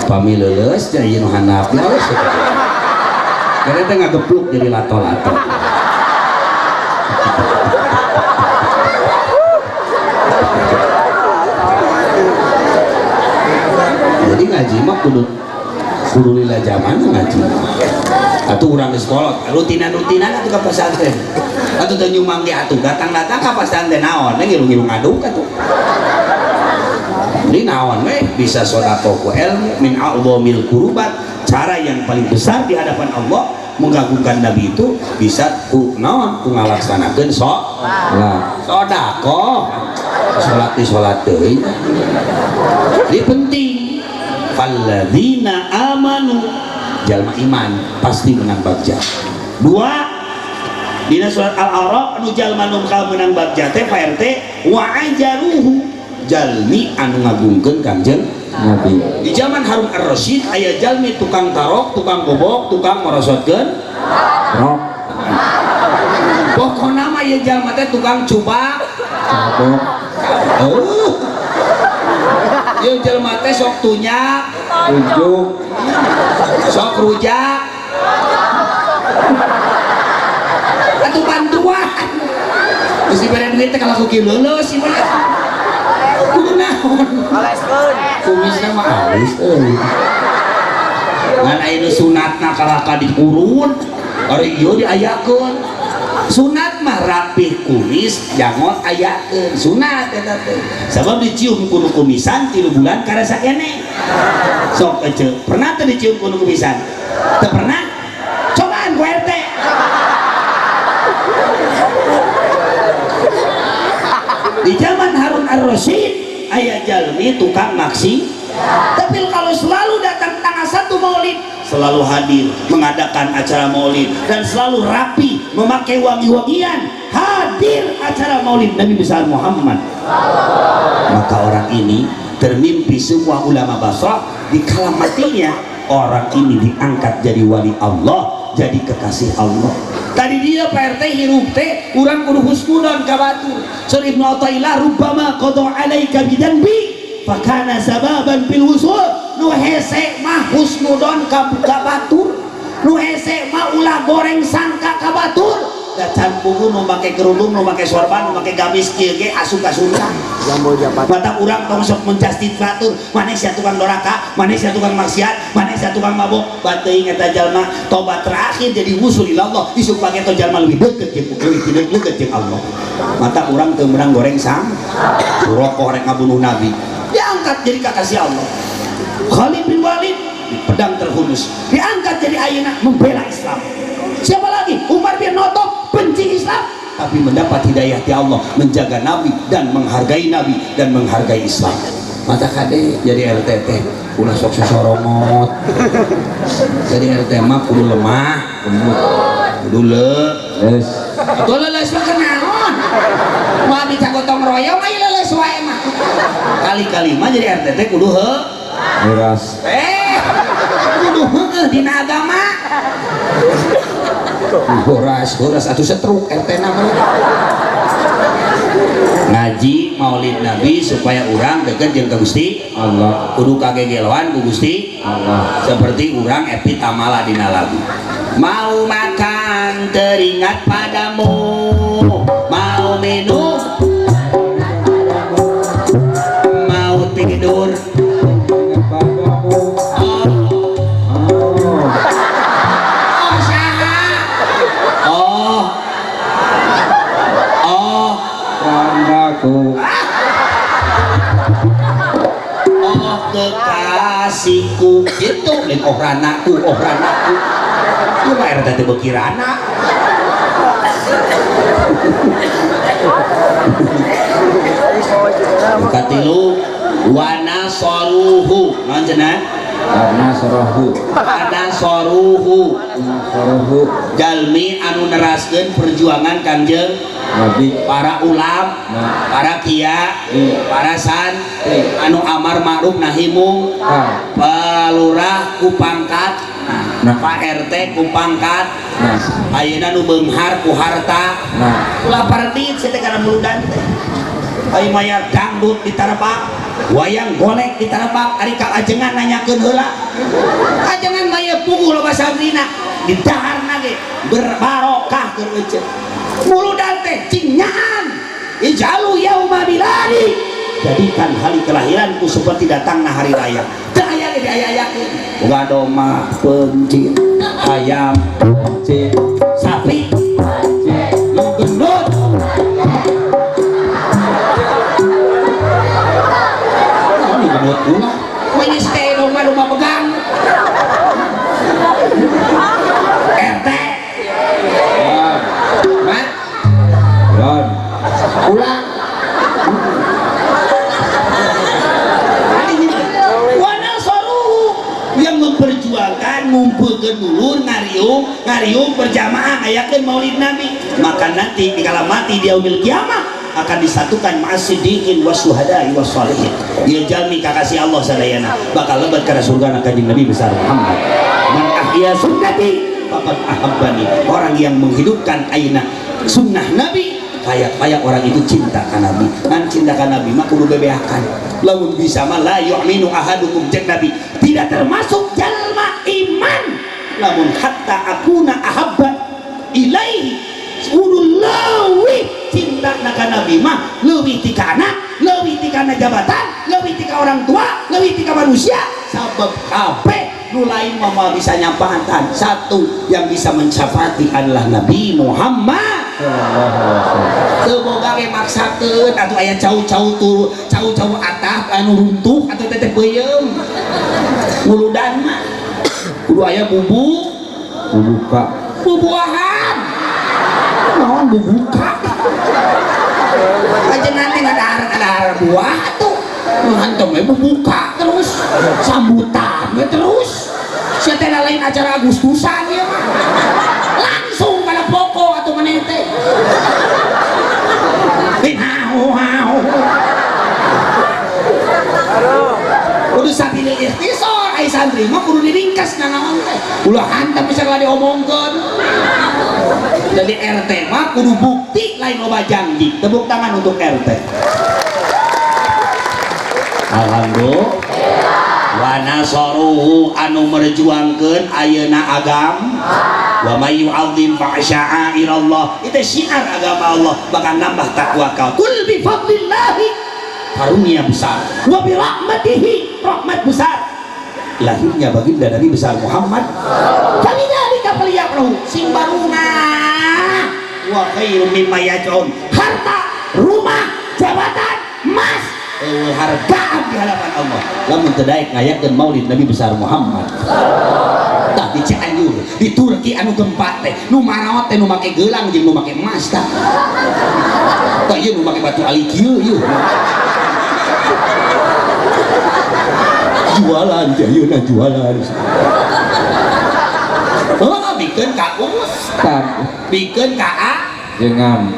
pami leuleus nya ieu nu handap geus karena teh ngagepluk jadi lato-lato jadi ngaji mah kudu lila zaman ngaji atuh urang di sekolah rutinan-rutinan atuh ka pesantren atuh teu nyumang ge atuh datang-datang ka pesantren naon we ngilu-ngilu ngaduk atuh jadi naon we bisa sedekah ku ilmu min a'dhamil qurbat cara yang paling besar di hadapan Allah menggabungkan Nabi itu bisa ku naon ku ngalaksanakeun salat deui jadi penting falladzina amanu jalma iman pasti menang bagja dua dina surat al-a'raf anu jalma nu menang bagja teh Pak RT wa ajaruhu jalmi anu ngagungkeun Kangjeng Nabi di zaman Harun ar-Rasyid aya jalmi tukang tarok tukang gobok tukang merosotkeun rok pokona mah ieu jalma teh tukang cubak cabok ieu jelema teh sok tunyak unjuk sok rujak atuh bantuan geus dibere duit teh kalau kieu leuleus ieu mah kudu naon aleskeun kumisna mah alis euy ngan aya nu sunatna kalaka dikurun ari ieu diayakeun sunat mah rapih kumis jangot ayakeun sunat eta teh sabab dicium kudu kumisan 3 bulan karasa kene sok ece pernah teh dicium kudu kumisan teu pernah cobaan ku RT di zaman Harun ar-Rasyid aya jalmi tukang maksi tapi kalau selalu datang tanggal 1 Maulid selalu hadir mengadakan acara maulid dan selalu rapi memakai wangi-wangian hadir acara maulid Nabi besar Muhammad maka orang ini termimpi semua ulama Basrah di kala matinya orang ini diangkat jadi wali Allah jadi kekasih Allah tadi dia Pak RT hirup teh urang kudu husnudon ka batur Sur Ibnu Athaillah rubbama qada alaika bidanbi fakana sababan fil wusul nu hese mah husnudon ka batur nu hese mah ulah goreng sangka ka batur da can pugu nu make kerudung nu make sorban nu make gamis kieu ge asup ka Sunda jambo japat mata urang tong sok mencastit batur maneh sia tukang doraka maneh sia tukang maksiat maneh sia tukang mabok bateuing eta jalma tobat terakhir jadi wusul ilallah isuk pake to jalma leuwih deukeut jeung Allah mata urang teu meunang goreng sang rokok rek ngabunuh nabi diangkat jadi kekasih Allah Khalid bin Walid pedang terhunus diangkat jadi ayeuna membela Islam siapa lagi Umar bin Khattab benci Islam tapi mendapat hidayah di Allah menjaga Nabi dan menghargai Nabi dan menghargai Islam mata kade jadi RT ulah sok sosoromot jadi RT mah kudu lemah kudu leus atuh leus mah kenaon moal dicagotong royong aya leus wae mah kali-kali mah jadi RT kudu miras kudu heueuh dina agama horas atuh setruk RT nama ngaji maulid Nabi supaya orang deket jeung ka Gusti Allah kudu kagegeloan ku Gusti Allah seperti orang epi tamala dina lagu mau makan teringat padamu mau minum mau tidur kekasihku itu lain ranaku itu mah RT teh beuki rana katilu wa nasaruhu naon cenah Nasrohu jalmi anu neraskeun perjuangan Kangjeng Nabi, para ulam, para kiai, para santri anu amar ma'ruf nahi mungkar, palurah ku pangkat, Pak RT ku pangkat, ayeuna nu beunghar ku harta, ulah pardit saya teh kana muludan teh. Ai mayar dangdut ditarepak, wayang golek ditarepak, ari ka ajengan nanyakeun heula. Ajengan maya puguh loba santrina, di daharna ge berbarokah keur euceuk. Muludan teh cing nyaan. Ijalu yauma biladi. Jadikan hari kelahiranku seperti datangna hari raya. Teu aya ge diaya-ayakeun. Boga domba, pencit, ayam, pencit, sapi, pencit, gendut. Buat pula menyestai domba-domba pegang RT Mat ulang wana soruhu yang memperjuangkan ngumpulkan dulur ngariung berjamaah ayakeun maulid Nabi, maka nanti di kala mati di yaumil kiamah akan disatukan ma'as-siddiqin was-syuhada'i was-shalihin. Ieu jalmi kakasih Allah sadayana bakal lebat kana surga Kanjeng Nabi besar Muhammad. Man ahya sunnati faqad ahabbani. Orang yang menghidupkan ayeuna sunnah Nabi kayak orang itu cinta ka Nabi. Kan cinta ka Nabi mah kudu bebeakan. Lamun bisa mah la yu'minu ahadukum cek Nabi tidak termasuk jalma iman. Lamun hatta akuna ahabba ilaihi Udullawi cinta naka Nabi mah leuwih ti kana, leuwih ti kana jabatan, leuwih ti ka orang tua, leuwih ti ka manusia. Sabab kabeh nu lain mah bisa nyampahkan, satu yang bisa mencapai adalah Nabi Muhammad. Teu boga ge maksakeun atuh aya cau-cau tu, cau-cau atap anu runtuh atuh teh beuyeum. Muludan mah kudu aya bubuhan. Naon bubuka aja nanti ada buah tuh hantam bubuka terus sambutan terus setelah lain acara Agustusan ya langsung pada pokok atau menete kudu sapilih ikhtisar ai santri mah kudu diringkas nanaon teh ulah hantam misalnya diomongkeun. Jadi RT mah kudu bukti lain loba janji. Tepuk tangan untuk RT. Alhamdulillah. Wa nasaruhu anu merjuangkeun ayeuna agam. Wa may yu'azzim fa sya'airallah. Itu syiar agama Allah bakal nambah takwa kau. Kul bi fadlillahi karunia besar. Wa bi rahmatihi rahmat besar. Lahirnya baginda Nabi besar Muhammad. Kami dari kapaliak roh sing baruna. Wa khairum mimma yaj'un. Harta, rumah, jabatan, emas, hargaan di hadapan Allah. Lamun teu daek ngayakeun maulid Nabi besar Muhammad. Tah di Cianjur, di Turki anu gempa teh, nu maraot teh nu make geulang jeung nu make emas tah. Tah ieu nu make batu alik ieu. Jualan ayeuna jualan. Oh, bikin ka ustad, bikin ka a jengan.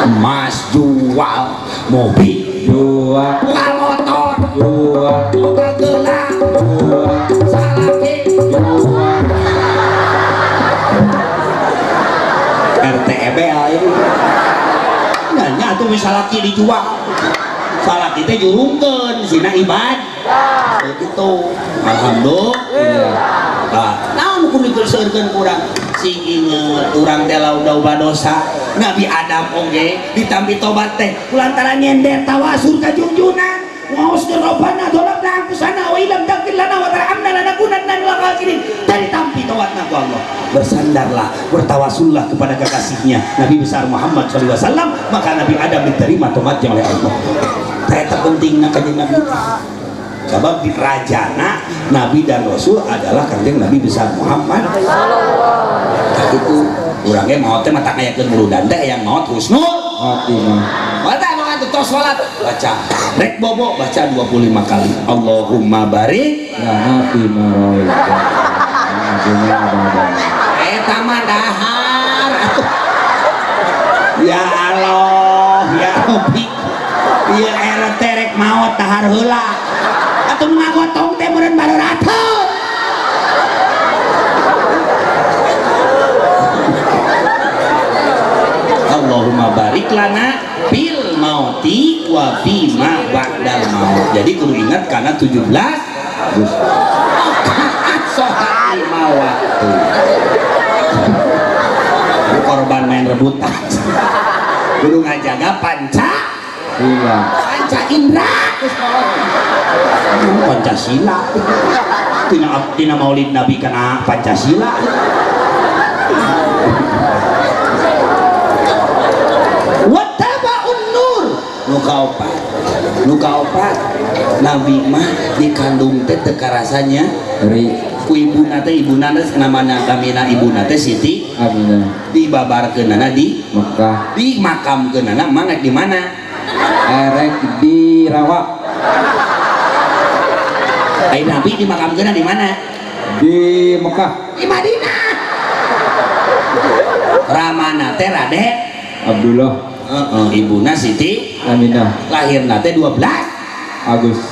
Emas jual, mobil jual, motor jual, buka gelang jual, salaki jual. RTB aja. Nanya tuh misalaki dijual, salaki teh jurungkeun sina ibadah. Begitu. Alhamdulillah. Naon kudu digeuseukeun kurang sing inget urang teh lauda dosa Nabi Adam oge ditampi tobat teh kulantaran nyender tawasul ka junjunan waos gerobana dolabna angkusana wa ilam taghfir lana wa tarhamna lanakunanna minal khasirin dari tampi tobatna ku Allah. Bersandarlah bertawasullah kepada kekasihnya Nabi besar Muhammad sallallahu alaihi wasallam, maka Nabi Adam diterima tobatnya oleh Allah. Teh terpentingna kanjeng Nabi sebab di rajana Nabi dan Rasul adalah kanjeng Nabi besar Muhammad. Itu orangnya mau teh mata kayak muludan teh yang mau husnul khotimah. Mata nu tuh tos salat baca rek bobo baca 25 kali Allahumma barik lana fima rawaita eta mah dahar atuh ya Allah ya Rabbi ieu RT rek maot dahar heula atuh ngagotong teh meureun baru rateun Allahumma barik lana fil mauti wa fima ba'dal maut. Jadi kudu ingat karena 17 sholat 5 waktu. Korban main rebutan. Kudu ngajaga panca indra. Pancasila. Tina maulid Nabi kana Pancasila. Nuka opat Nabi mah dikandung teh teka rasanya ku ibuna teh namanya kamina ibuna teh Siti Aminah dibabarkeunana di Mekah di makamkeunana mangek di mana erek di Rawa ai Nabi di makamkeunana di mana di Mekah di Madinah ramana teh Raden Abdullah ibuna Siti Aminah lahirna teh 12 Agustus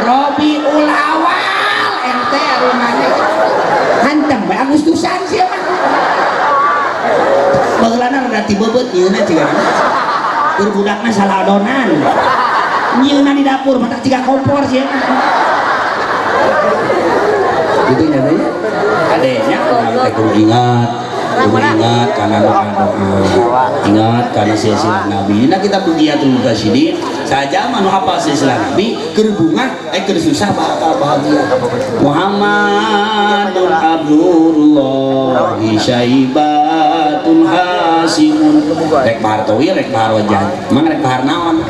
Robiul Awal ente rumahnya hantem bae Agustusan siapa baheulana rada ti bebeut nyieuna ciga keur budakna salah adonan nyieuna di dapur mata ciga kompor siapa gitu nya teh adenya urang teh kudu ingat karena doa ingat karena silsilah Nabi nah kita bugiatul mutasyidin saja manu apa silsilah Nabi keur bunga keur susah bakal bahagia Muhammadun Abdullah syaibatun hasimun rek bahar tawil rek bahar wajah mang rek bahar naon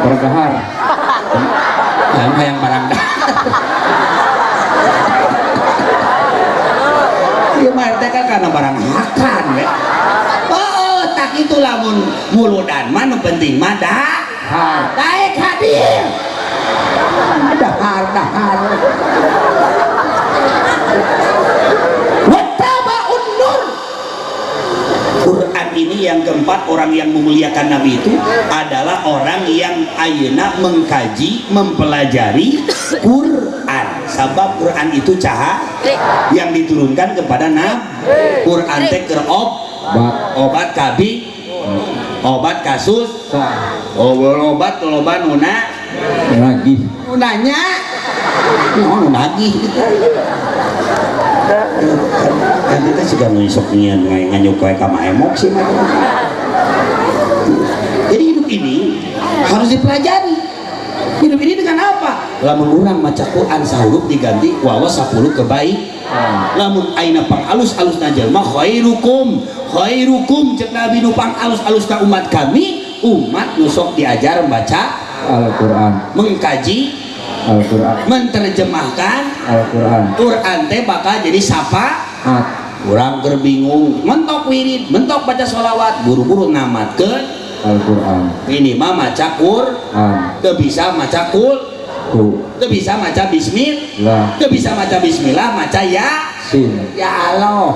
bergahar yang barang ieu mah teh karena barang hakan we. Oh, tak itu lamun muludan mah nu penting mah dahar. Daek hadir. Dahar. Wattaba'un nur. Quran ini yang keempat orang yang memuliakan Nabi itu adalah orang yang ayeuna mengkaji, mempelajari Quran. Sabab Quran itu cahaya yang diturunkan kepada Nabi. Quran teh keur obat kabi, obat kasus, obat loba nuna lagi nunanya nunagi kan kita juga ngisok nganyuk kayak kama emosi mah. Jadi hidup ini harus dipelajari. Hidup ini dengan apa? Lamun urang maca Quran sahurup diganti wawas 10 kebaik. Lamun aina pang alus-alusna jelema khairukum cek Nabi nu pang alus-alus ka umat kami, umat nu sok diajar baca Al-Qur'an, mengkaji Al-Qur'an, menerjemahkan Al-Qur'an. Quran teh bakal jadi syafaat. Urang keur bingung, mentok wirid, mentok baca sholawat, buru-buru namatkeun Al-Qur'an. Ini mah maca Quran. Teu bisa maca teu bisa maca bismillah. Teu bisa maca bismillah, maca yasin. Ya Allah.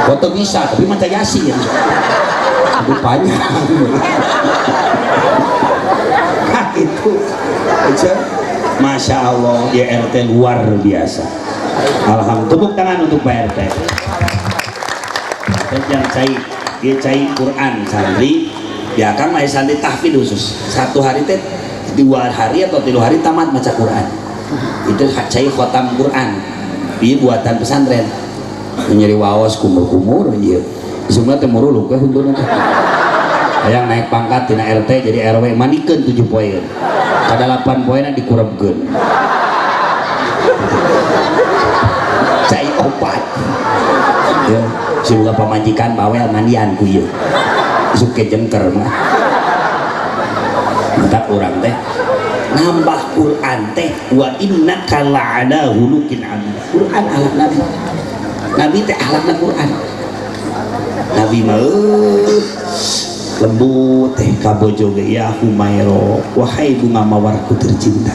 Foto bisa, tapi maca yasin. Itu panjang. Nah, itu. Masya Allah, ya RT luar biasa. Alhamdulillah, tepuk tangan untuk Pak RT. Jangan dia cai Quran santri ya kan main santri tahfidz khusus 1 hari teh 2 hari atau 3 hari tamat baca Quran itu cai khotam Quran ini buatan pesantren nyeri wawas kumur-kumur iya semua teh muruluk we huntuna teh hayang naik pangkat tina RT jadi RW mandikeun 7 poin kada 8 poinna dikurebkeun cai obat ya sehingga pemajikan bawel mandian ku ieu suke jengker mah mata urang teh nambah Quran teh wa innaka la'ala hulukin adzim Quran ala nabi Nabi teh akhlakna Quran. Nabi mah lembut teh ka bojo ge ya Humairo, wahai bunga mawarku tercinta.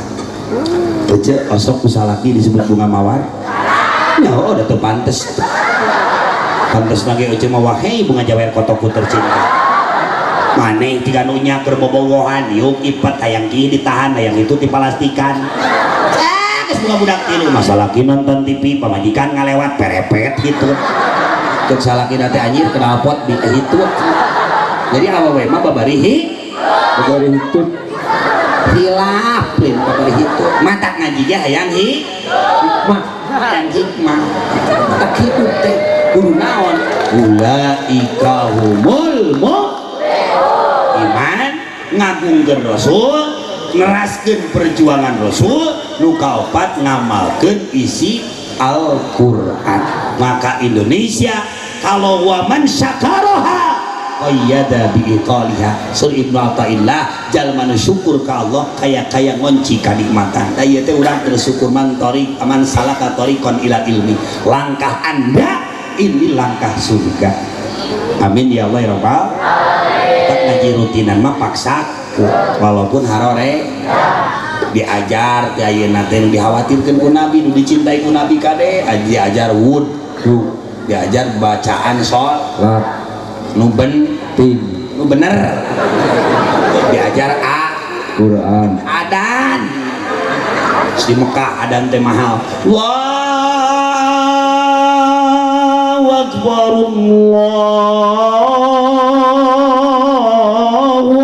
Ece osok kusalaki disebut bunga mawar. Ya udah tuh pantes. Pantes lagi ece mah wahai bunga jawer kotoku tercinta. Maneh tiga nunya keur bobogohan yuk ipet hayang kieu ditahan hayang itu dipalastikan. Geus bunga budak tilu masalah ki nonton TV pamajikan ngalewat perepet gitu. Cek salakina teh anjir knalpot di itu. Jadi apa we mah babarihi itu hilaf lain babarihi itu mata ngaji ge hayang hikmah hayang hikmah tak hidup teh kudu naon ulaika humul iman ngagungkeun Rasul ngeraskeun perjuangan Rasul nu kaopat ngamalkeun isi Al-Qur'an. Maka Indonesia kalau waman syakaroha qayyada biiqaliha sur Ibnu Athaillah jalma nu syukur ka Allah kaya ngonci kanikmatan. Da ieu teh urang bersyukur man salaka tariqan ila ilmi. Langkah Anda ini langkah surga. Amin ya Allah ya Rabbal alamin. Tak ngaji rutinan mah paksa walaupun harore diajar ti ayeuna teh dikhawatirkeun ku Nabi nu dicintai ku Nabi kade diajar wudhu diajar bacaan salat nu bener diajar Quran adan di Mekah adan teh mahal. Allahu akbar Allahu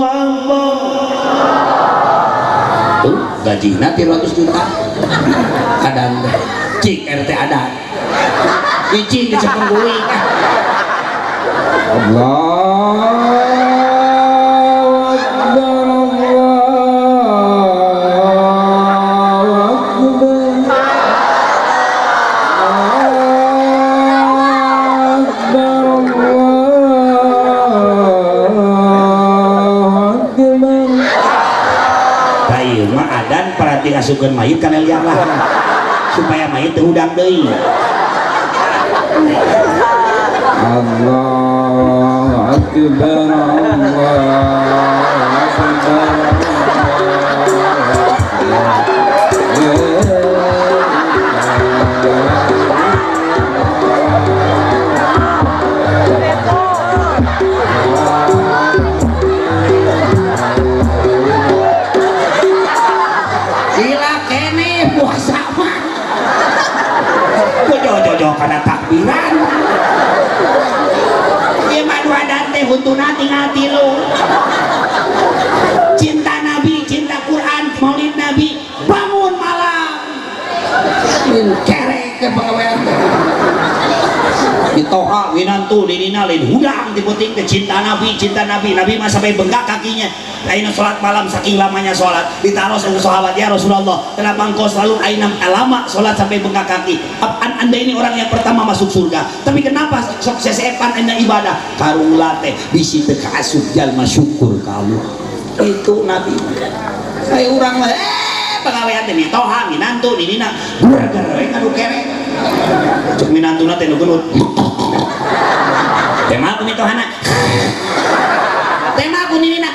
akbar. Tuh gajina 300 juta adan teh cik RT adan cik dicepeng guling Allahu Akbar Allahu Akbar Allahu Akbar. Bayi mah adan perhati ngasukeun mayit kana liar lah supaya mayit teu hudang deui. Allahu Akbar Allahu Akbar. Gila kene puasa mah jojo kana takbiran. Ieu mah dua date huntuna tinggal tilu. Cinta Nabi, cinta Quran, Maulid Nabi, bangun malam. Kerek ke pagawean. Ditoha winantu dinina lain hudang diputing ke cinta Nabi Nabi mah sampai bengkak kakinya ayeuna salat malam saking lamanya salat ditaros sama sahabat ya Rasulullah kenapa engkau selalu ayeuna lama salat sampai bengkak kaki anda ini orang yang pertama masuk surga tapi kenapa sok sesepan anda ibadah karula teh bisi teu kaasup jalma syukur ka Allah itu Nabi kayak urang mah pagawean teh ditoha winantu dinina gara-gara we kanu kerek cek minantuna teh nu gelut tema aku mitohana tema aku nilina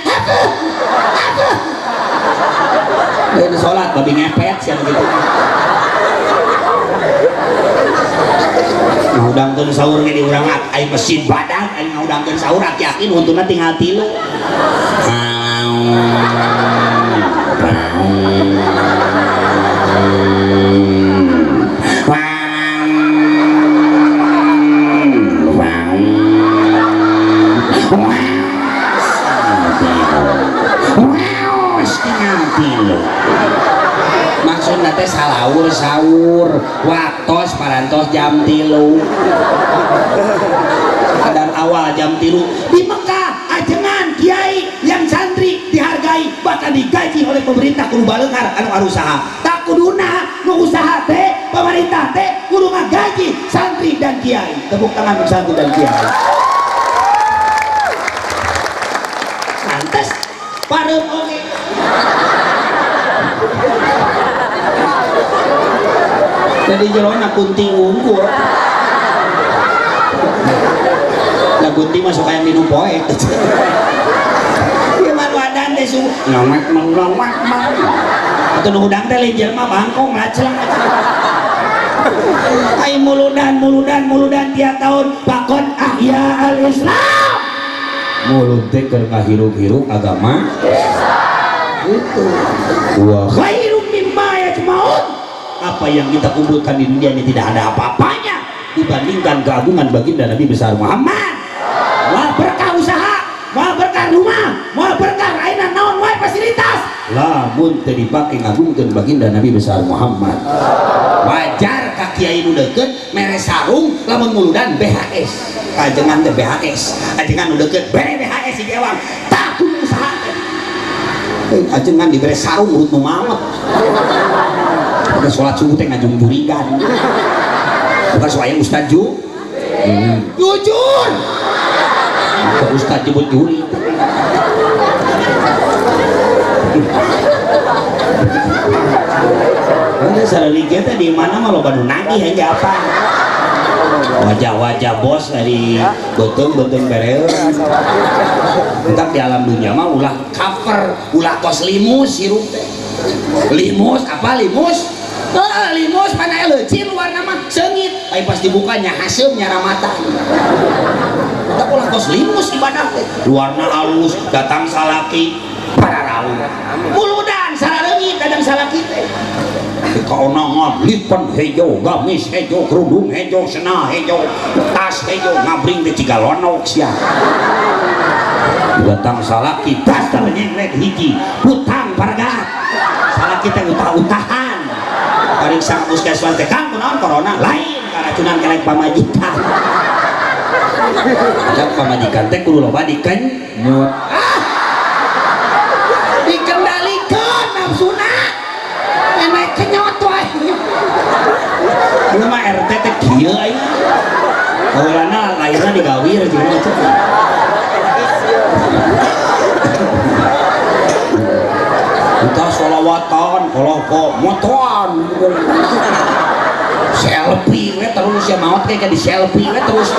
dia sholat babi ngepet siapa gitu ngaudangkeun sahur ge di urang ai masjid badag ai ngaudangkeun sahur yakin untuna tinggal tilu maksudnya teh sahur waktos parantos jam 3 dan awal jam 3 di Mekah ajengan kiai yang santri dihargai bahkan digaji oleh pemerintah kudu baleungar anu arusaha tak kuduna nu usaha teh pemerintah teh kudu ngagaji santri dan kiai. Tepuk tangan untuk santri dan kiai. Pantes parem oge. Jadi jelona kunting unggul Lah gunting masuk kayak minum poek. Gimana wadan teh su ngawak ngawak mah. Atau nudang teh lain jelema bangkong ngaceng. Ai muludan tiap tahun pakon ahya al-Islam. Mulut teh keur ngahirup-hirup agama. Itu. Wa khairum mimma yajma'un. Apa yang kita kumpulkan di dunia ini tidak ada apa-apanya dibandingkan keagungan baginda Nabi besar Muhammad. Wah berkah usaha, wah berkah rumah, wah berkah layanan naon wae fasilitas. Lamun teu dipake ngagungkeun baginda Nabi besar Muhammad. Wajar ka kiai nu deukeut mere sarung lamun muludan BHS. Kajengan teh BHS. Ajengan nu deukeut bere BHS si gewang. Tah kudu usaha teh. Ajengan dibere sarung urut nu mamet. Bukan sholat subuh teh ngajung jurigan. Bukan soalnya Ustaz jujur. Ke Ustaz jebut juri. Ada sarali kita di mana malah baru nagih aja apa? Wajah-wajah bos dari betung bereu. Entar di alam dunia mah ulah cover, ulah kos limus sirup teh. Limus apa limus? Limus pana leucin warna mah seungit. Ai pas dibukanya haseum nyaramatan. Kita ulah kos limus ibadah teh. Warna halus, datang salaki pararau. Muludan saraleungit kadang salaki teh. Kaonangan lipan hejo, gamis hejo, kerudung hejo, sena hejo, tas hejo, ngabring teh ciga lonok sia. Datang salaki tas teh nyenglek hiji, hutang paragat. Salaki teh utah-utahan. Paling sang puskesmas teh kan kunaon corona lain karacunan kelek pamajikan. Ada pamajikan teh kudu loba dikenyot. Dikendalikeun nafsuna. Enak kenyot wae. Ieu mah RT teh kieu ai. Kaulana lairna digawir jeung macam. Kita sholawatan, kalau kok motoran selfie we terus ya maut kayak di selfie we terus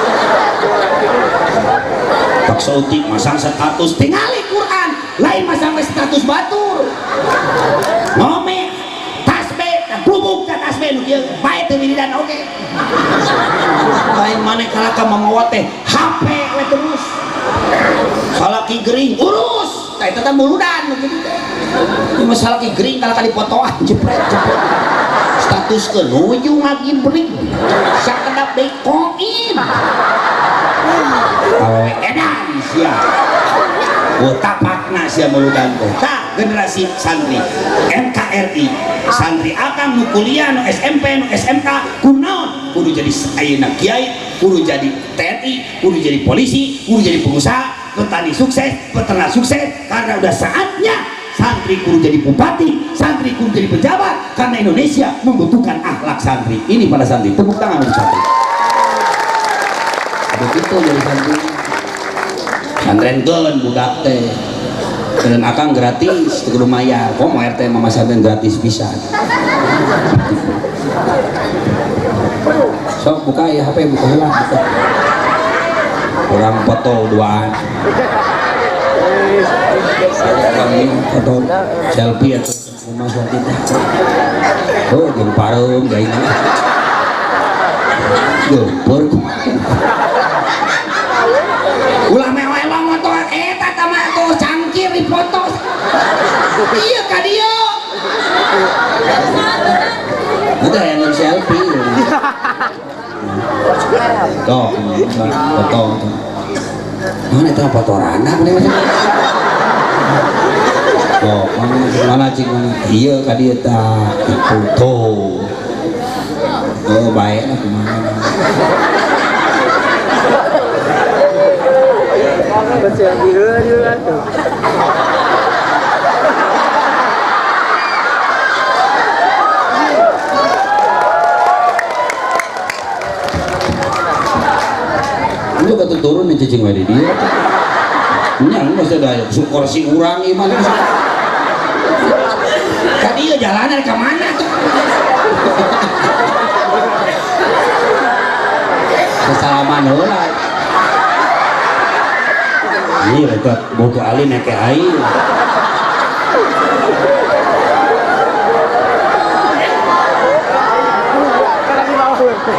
tak sautik masang status tingali Quran lain masang status batur ngome tasbih dan bubuk dan tasbih nu kieu bae teu wiridan oge lain maneh kalaka mamawat teh HP we terus salaki gering urus tah eta teh muludan begitu teh ini masalah ki gering kalaka dipotoan jepret status ke nuju ngagibring sakedap deui koin awewe edan sia tapakna sia muludan teh tah generasi santri NKRI santri akang nu kuliah nu SMP nu SMK kunaon kudu jadi ayeuna kiai kudu jadi TNI kudu jadi polisi kudu jadi pengusaha petani sukses peternak sukses karena udah saatnya santri kudu jadi bupati, santri kudu jadi pejabat karena Indonesia membutuhkan akhlak santri. Ini pada santri, tepuk tangan untuk santri. Begitu jadi santri. Santrenkeun budak teh. Dan akang gratis, teu kudu mayar. Kok mau RT mama santren gratis pisan. Sok buka ya HP buka heula. Orang foto duaan. Kami foto selfie atau rumah suatu oh jeung pareum gaya ini gempur ulah mewah lah moto eta tama tuh cangkir di foto iya ka dia ada yang selfie tuh foto mana itu foto randa oh mana cing iya ka dieu tah itu tuh oh bae lah kumaha betul dieu tuh lu kata turun nih cicing wae di dia nyang mesti daya syukur si urang ieu mah ka dieu jalanan ka mana tuh kesalaman heula. Ini eta buku ali neke aing.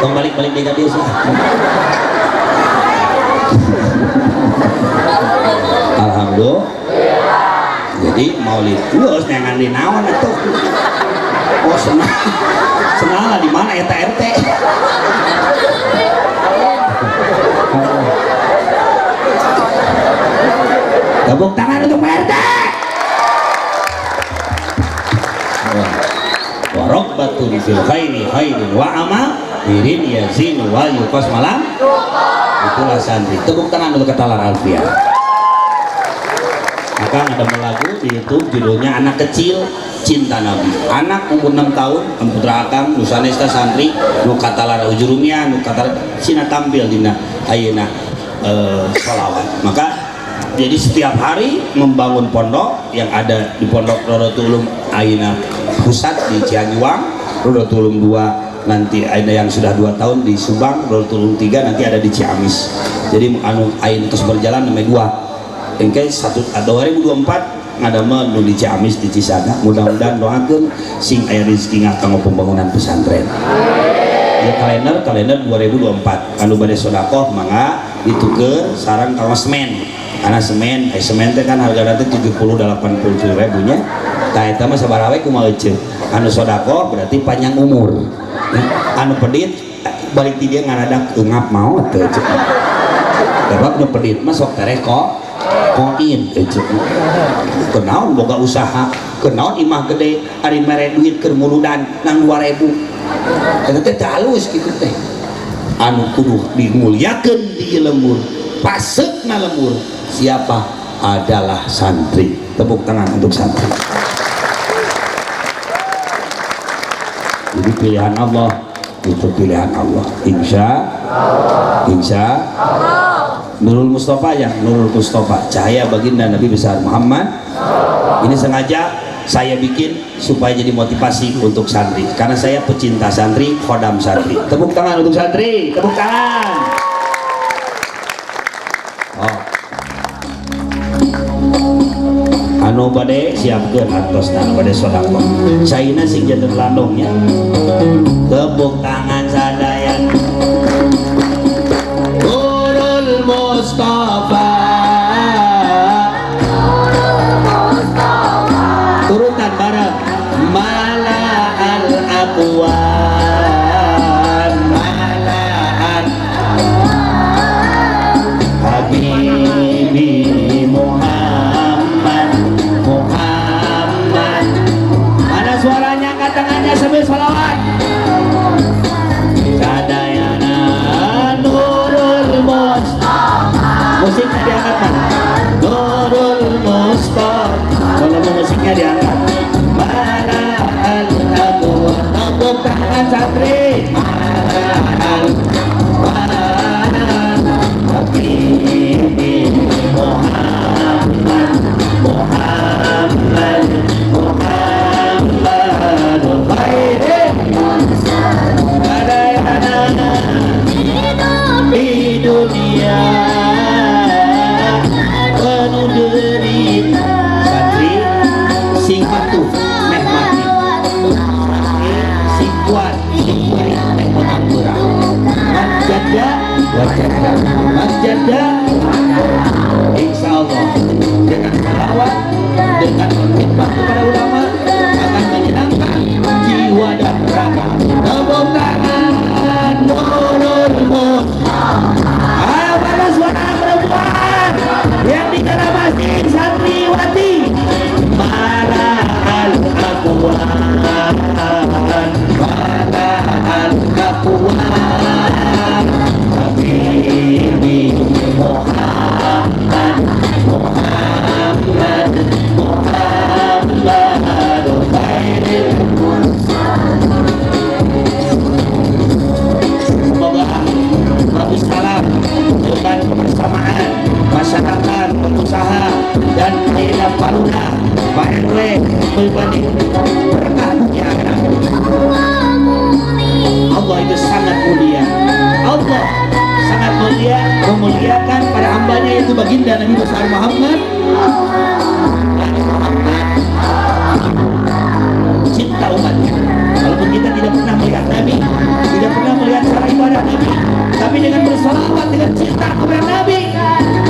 Tong balik-balik deui dia sih. Alhamdulillah. Jadi maulid geus neangan di naon atuh. Oh senang. Senang lah di mana eta RT. Tepuk tangan untuk Pak RT. Warok batu di fil khairi khairin wa amal birin yazin wa yuqas malam. Itulah santri. Tepuk tangan untuk Ketalar Alfiah. Maka ada lagu di YouTube judulnya Anak Kecil Cinta Nabi. Anak umur 6 tahun, putra akang, nusanesta santri, nu katalar ujurumnya, nu katalar sina tampil dina ayeuna sholawat. Maka jadi setiap hari membangun pondok yang ada di Pondok Rodotul Ulum ayeuna pusat di Cianjuang, Rodotul Ulum 2 nanti ada yang sudah 2 tahun di Subang, Rodotul Ulum 3 nanti ada di Ciamis. Jadi anu ayeuna terus berjalan namanya 2. Engke 2024 ngadama nu di Ciamis di Cisaga. Mudah-mudahan doakeun sing aya rezeki kanggo pembangunan pesantren. Ya kalender 2024 anu bade sedekah mangga ditukeun sareng kanggo semen. Karena semen teh kan hargana teh 70-80 ribunya. Tah eta mah sabaraha we kumaha euceuk. Anu sedekah berarti panjang umur. Anu pedit balik ti dia ngaradak eungap maot teh ceuk. Sebab nu pedit mah sok tereko koin kenaon boga usaha kenaon imah gede ari mere duit keur muludan nang 2000 eta teh halus kitu teh anu kudu dimuliakeun di lembur paseukna lembur siapa adalah santri. Tepuk tangan untuk santri. Jadi pilihan Allah itu pilihan Allah. Insya Allah. Nurul Mustafa ya, Nurul Mustafa, cahaya baginda Nabi besar Muhammad. Ini sengaja saya bikin supaya jadi motivasi untuk santri, karena saya pecinta santri, khodam santri. Tepuk tangan untuk santri, tepuk tangan. Oh. Anu bade siapkeun atosna anu bade sodaqah. Caina sing janten landongnya. Tepuk tangan sadaya. Mustafa turutan bareng mala'al aqwan mala'an habibi Muhammad mana suaranya angkat tangannya sambil sholawat sadayana Nurul Mustafa musiknya diangkat kan? Nurul Mustafa kalau musiknya diangkat mana al-aqwa tepuk tangan santri mana habibi Muhammadul khairin adayana di dunia penuh derita santri sing patuh meh mati sing kuat sing baik meh menang berang manjada insyaallah dengan salawat dengan khidmat kepada ulama akan menyenangkan jiwa dan raga. Tepuk tangan Nurul Mustafa. Ayo pada suara perempuan yang di dalam masjid santriwati mana al-aqwan habibi Muhammadul khairin. Semoga bagus salam dengan kebersamaan masyarakat, pengusaha dan Aida Paruna Pak RW pribadi berkahnya. Allah itu sangat mulia. Allah memuliakan para hambanya yaitu baginda Nabi besar Muhammad. Cinta umatnya. Walaupun kita tidak pernah melihat Nabi, tidak pernah melihat cara ibadah Nabi, tapi dengan bersalawat, dengan cinta kepada Nabi,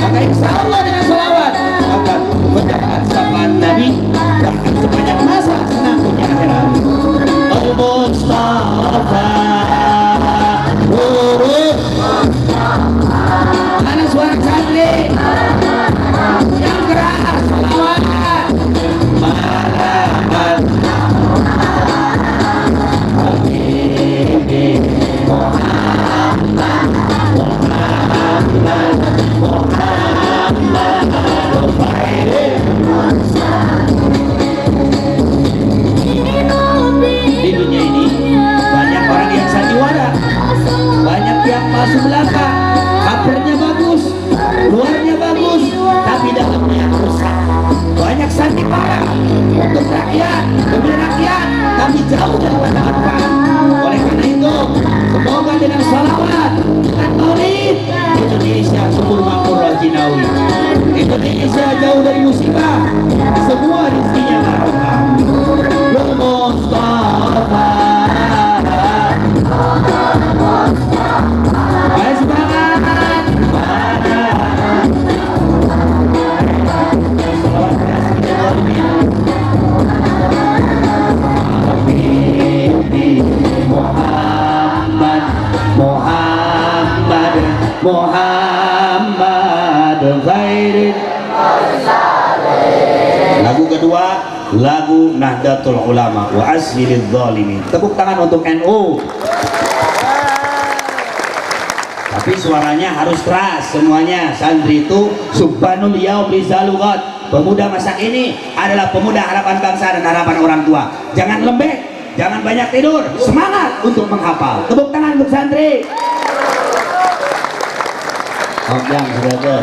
maka insya Allah dengan salawat akan mendapat syafaat Nabi bahkan sepanjang masa senangnya akhirat. Al-Mustafa mana suara santri yang keras salawat malahan Habibi Muhammad Muhammad Muhammad di dunia ini banyak orang yang sandiwara, banyak yang masuk belakang, kabarnya bagus, luarnya bagus, tapi dalamnya rusak. Banyak sandiwara untuk rakyat, demi rakyat, tapi jauh dari manfaat. Oleh karena itu, semoga dengan salawat dan maulid Indonesia subur makmur rajinawi. Indonesia jauh dari musibah, semua rezekinya barokah. Mustafa, ayo semangat. Muhammad Muhammad Muhammad khairin. Lagu kedua, lagu Nahdlatul Ulama wa Ashilidz Zalimin. Tepuk tangan untuk NU. Tapi suaranya harus keras semuanya. Santri itu subhanul yaum lizalugat. Pemuda masa ini adalah pemuda harapan bangsa dan harapan orang tua. Jangan lembek, jangan banyak tidur, semangat untuk menghafal. Tepuk tangan untuk santri. Yang sudah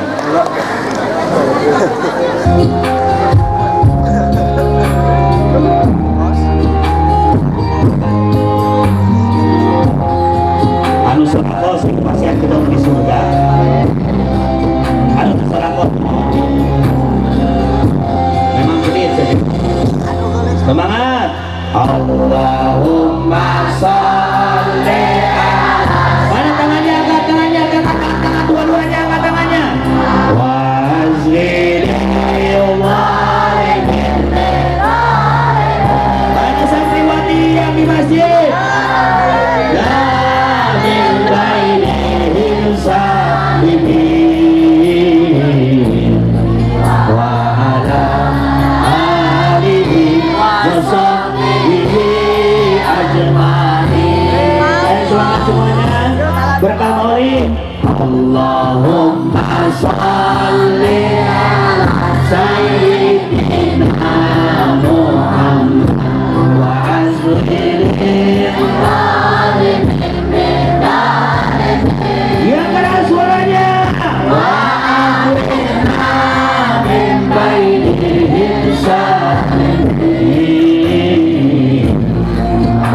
anu sodako sing pasien kedong di surga. Anu sodako memang pelit saja. Semangat. Allahumma sholli ala. Mana tangannya? Angkat tangannya, angkat tangan dua-duanya, angkat tangannya. Mana santriwati yang di masjid? Berkah maulid. Allahumma sholli ala sayyidina Muhammad wa azhiril yang keras suaranya. Wa akhirna min bainihim salihin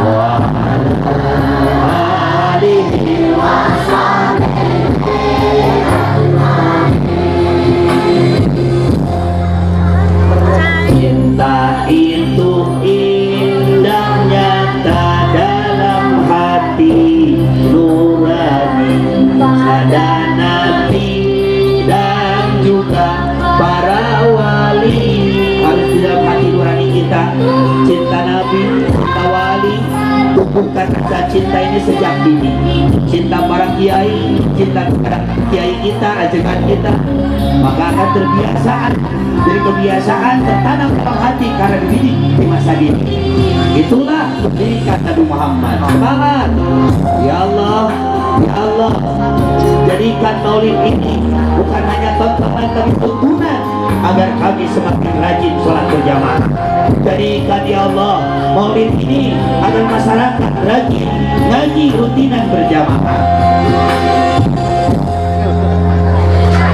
wa alihi wa cinta itu indah nyata dalam hati nurani. Ada nabi dan juga para wali. Harus di dalam hati nurani kita cinta nabi, cinta wali. Tumbuhkan rasa cinta ini sejak dini. Cinta para kiai, cinta kepada kiai kita, ajakan kita, maka akan terbiasaan. Dari kebiasaan tertanam dalam hati karena dididik di masa dini. Itulah pendidikan Nabi Muhammad. Semangat. Ya Allah, ya Allah, jadikan maulid ini bukan hanya tontonan tapi tuntunan agar kami semakin rajin sholat berjamaah. Jadikan ya Allah maulid ini agar masyarakat rajin ngaji rutinan berjamaah.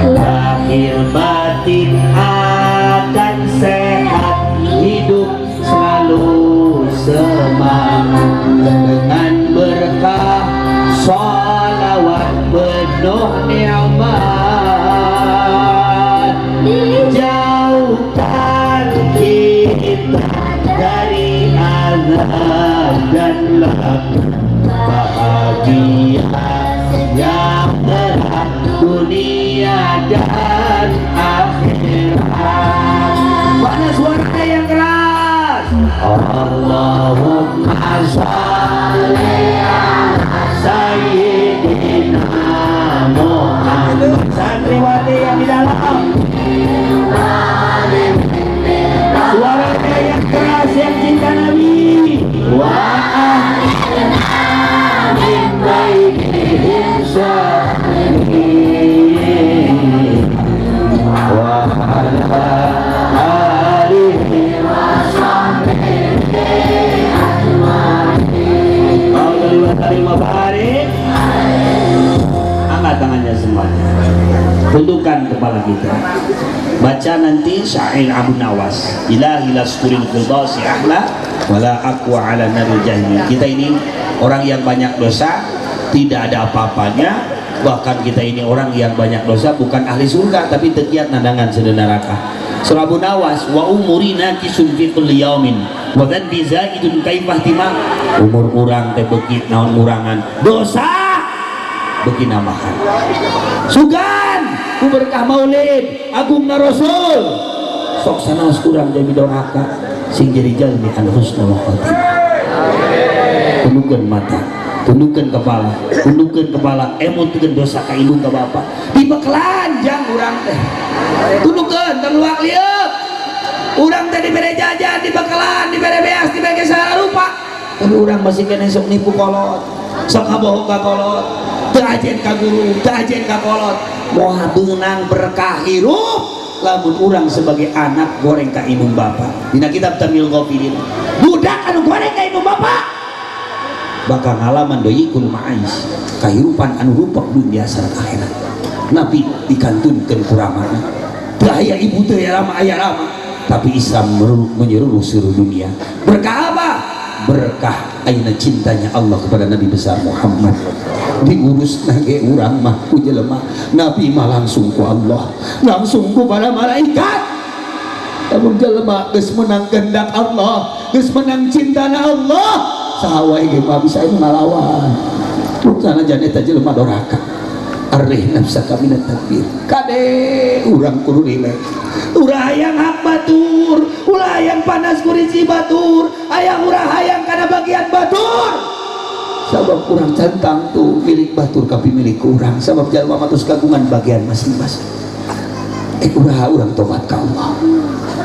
Lahir batin akan sehat, hidup selalu semangat dengan berkah sholawat penuh niat. jauhkan kita dari azab dan lapar bahagia yang berat dunia dan akhirat. Mana suaranya yang keras? Allahumma sholli ala sayyidina Muhammad. Santriwati yang di dalam, suaranya yang keras yang cinta Nabi. Wa ahlina min baitihim syahidin wa ala alihi wa sahbihi ajma'in. Terima barik. Angkat tangannya semuanya. Tundukkan kepala kita. Baca nanti syair Abu Nawas. Ilahi lasturil qidasi ahla wala aqwa ala naril jahil. Kita ini orang yang banyak dosa, tidak ada apa-apanya. Bahkan kita ini orang yang banyak dosa, bukan ahli surga, tapi tekiat nandangan sedana neraka. Surah Abu Nawas, wa umurina kisun fi kulli yaumin wa dzanbi zaidun kaifah timah. Umur urang teh beuki naon ngurangan, dosa beuki nambahan. Sugan ku berkah maulid agungna rasul, sok sanaos kurang jadi doraka sing jadi jalmi an husnul khotimah. Tundukkan mata, tundukkan kepala, emutkeun dosa ka ibu ka bapak, dibekelanjang urang teh. Tundukkan tang luak lieup. Urang teh dibere jajan, dibekelan, dibere beas, dibere segala rupa. Tapi urang masih kena sok nipu kolot, sok ngabohong ka kolot, teu ajen ka guru, teu ajen ka kolot. Moal beunang berkah hirup lamun urang sebagai anak goreng ka ibu bapak. Dina kitab Tamil Ghafilin, budak anu goreng ka ibu bapak bakal ngalaman doyikul ma'ais, kahirupan anu rupak dunia sareng akhirat. Nabi dikantunkeun ku ramana, teu aya ibu teu aya lama, aya lama, tapi Islam menyeluruh seluruh dunia. Berkah apa? Berkah ayeuna cintanya Allah kepada Nabi besar Muhammad. Diurus nage urang mah ku jelema, Nabi mah langsung ku Allah, langsung ku para malaikat. Lamun jelema geus menang kehendak Allah, geus menang cintana Allah, saha wae ge mah bisa ngalawan. Putana jana eta jelema doraka. Arih nafsaka minat takbir. Kade urang kudu rileks. Urang hayang hak batur, ulah hayang panas kurisi batur, hayang urang hayang kana bagian batur. Sabab urang cantang tuh milik batur kapi milik urang, sabab jalma matus kagungan bagian masing-masing. Urang tobat ka Allah.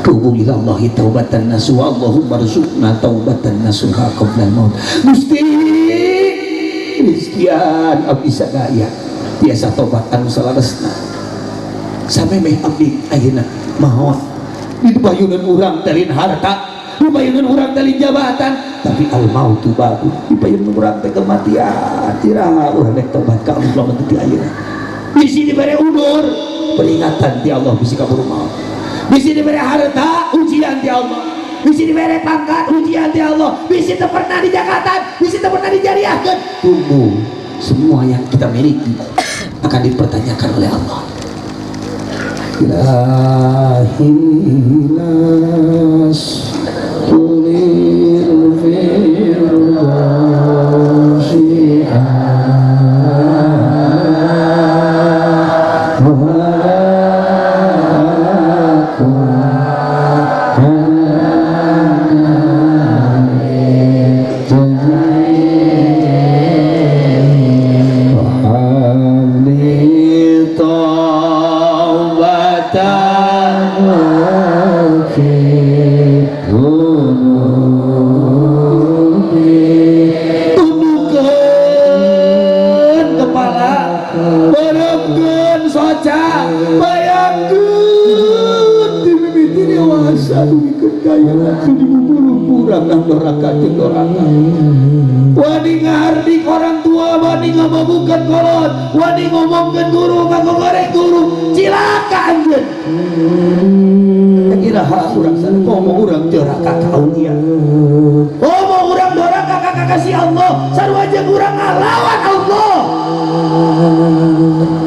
Tubu ila Allahi taubatan nasuha, Allahumma rzuqna taubatan nasuha qabla al-maut. Gusti rizkian abdi sadaya biasa tobat anu salaresna sampai meh abdi ayeuna maot dibayuneun urang talin harta, dibayuneun urang talin jabatan, tapi al mautu babu dibayuneun urang teh kematian. Tiraha urang rek tobat ka Allah teh ayeuna bisi dibere udur peringatan ti Allah, bisi kaburu maot, bisi dibere harta ujian ti Allah, bisi dibere pangkat ujian ti Allah, bisi teu pernah dijakatan, bisi teu pernah dijariahkeun. Tunggu, semua yang kita miliki akan dipertanyakan oleh Allah. Ilahilas tulir firdausi wani ngardik orang tua, wani ngomongkeun kolot, wani ngomongkeun guru, ngagoreng guru, cilaka anjeun. Iraha urang sana ngomong urang doraka ka aulia, ngomong urang doraka ka kasih Allah, sarua jeung urang ngalawan Allah.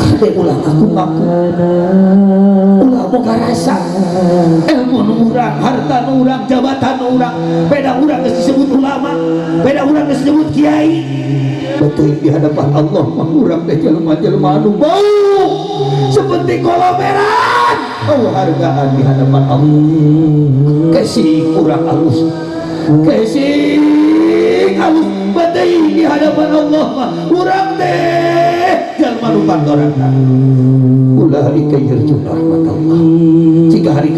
Kade ulah aku ngaku, ulah boga rasa. ilmu urang, harta urang, jabatan urang, beda urang disebut ulama, beda urang disebut kiai. Betul di hadapan Allah mah urang teh jelema-jelema anu bau seperti kolomeran. Oh hargaan di hadapan Allah. Kasih urang alus, kasih alus betul di hadapan Allah mah urang teh jelema nu pantorana. Ulaika yarjuna rahmatallah. Jika hari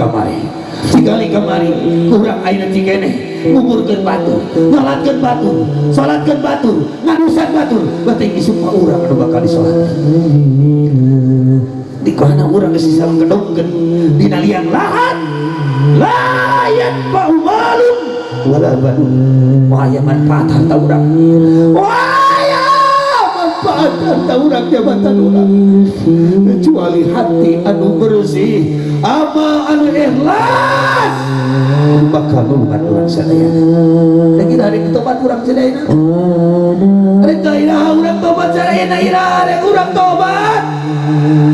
kamari urang ayeuna cikeneh nguburkeun batur, ngalatkeun batur, salatkeun batur, ngadusan batur, berarti di semua urang anu bakal disalat. Di kana urang geus disalengkedongkeun dina liang lahat. La yanfa'u malun wala banun. Wahaya manfaat harta urang. Wahaya manfaat harta urang jabatan urang. Kecuali hati anu bersih, amal anu ikhlas bakal mulukan urang sadaya. Da kita hari tobat urang sadaya. Rek iraha urang tobat sadaya, iraha rek urang tobat.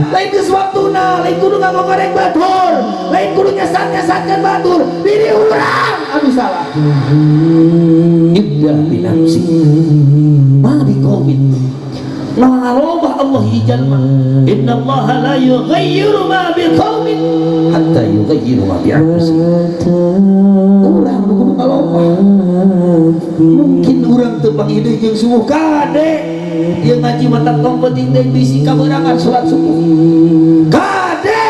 Lain geus waktuna, lain kudu ngagoreng batur, lain kudu nyasat-nyasatkeun batur diri urang anu salah. Ibda binafsi ma biqaumin. Nalobah Allah jalma. Inna Allah la yughayyiru ma biqaumin hatta yughayyiru ma bi'anfusihim. Urang kudu ngalobah. Mungkin urang teu pangideung jeung subuh kade yang ngaji mata kompeting dan bisi kaberangan sholat subuh kade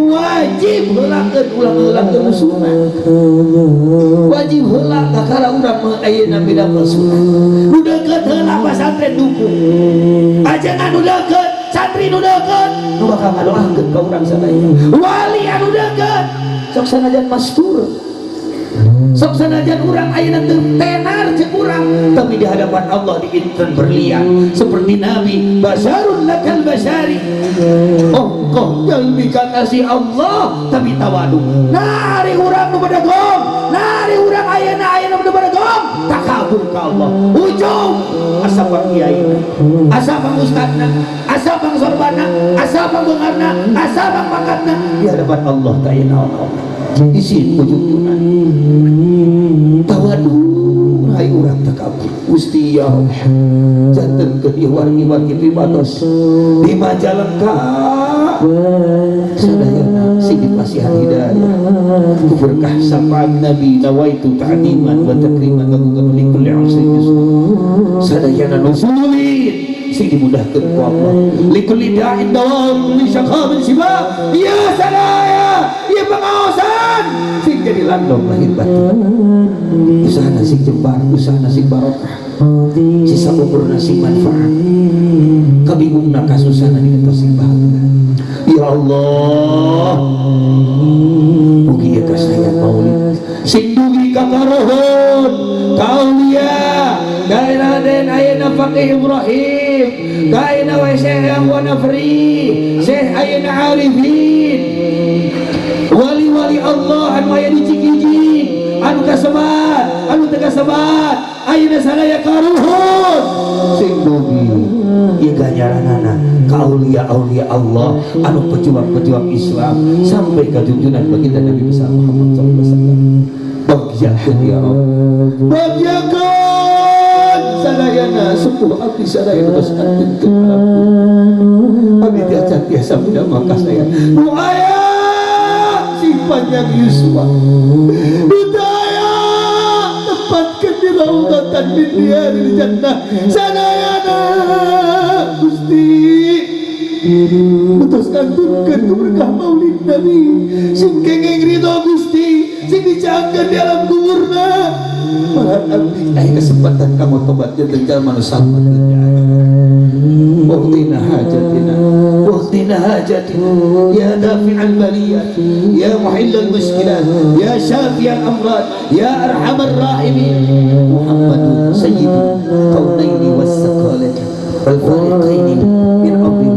wajib helakeun ulang-ulang sunnah, wajib heula kakara urang mah ayeuna beda sunnah. Nu deukeut heula pasantren dukung ajengan nu deukeut santri nu deukeut nu bakal ngadoakeun ka urang sadaya. Wali anu deukeut sok sanajan mastur, sok sanajan urang ayeuna teu tenar cek urang, tapi di hadapan Allah diinten berlian seperti Nabi basyarun lakal basyari. Oh kau jalmi kasih Allah tapi tawadu. Nari urang nu bedegong, nari urang ayeuna nu bedegong takabur ka Allah. Ujung asapang kiaina, asapang ustadna, asapang sorbana, asapang bengarna, asapang pakatna di hadapan Allah ta ayeuna Allah. Isin ujung-ujungan tawadu hai urang takabur. Gusti ya Allah janten ke ieu wargi-wargi pibatos di Majalengka sadayana sing dipasihan hidayah ku berkah syafaat Nabi nawaitu ta'diman wa takriman ngagungkeun li kulli usrin sadayana nusulin sing dimudahkeun ku Allah li kulli da'in dawam li syaqamin siba ya sadaya ya pengaosan sing jadi landong lahir batin. Usahana sing jembar, usahana sing barokah, sisa umurna sing manfaat, kabingungna kasusana dina sing bahagia. Ya Allah, mugi ieu kasayat maulid sing dugi ka karohon kaulia daerah den ayeuna Faqih Ibrahim kaina wa Syekh wa Nafri Syekh ayeuna Arifin wali-wali Allah anu aya di Cikijing anu kasebat anu teu kasebat ayeuna sadaya karuhun sing dugi ieu ganjaranana ka aulia-aulia Allah anu pejuang-pejuang Islam sampai ka junjungan baginda Nabi besar Muhammad sallallahu alaihi wasallam. Bagjakeun ya Allah, bagjakeun sadayana sepuh abdi sadayana tos anteukeun abdi tiasa mudah maka saya nu aya panjang Yuswa budaya tempatkan di raudatan min riyadil jannah sadayana Gusti putus kanturkeun ku berkah maulid Nabi sing kenging ridho Gusti sing dicakeun di alam kuburna malah abdi aya kesempatan kamu tobat jeung jalma nu salmat dunya. Waqtina hajatina waqtina hajatina ya dafi'al baliyat ya muhillal muskilat ya syafi'al amrad ya arhamar rahimin Muhammadun sayyidul kaunaini was saqalati wal fariqaini min amri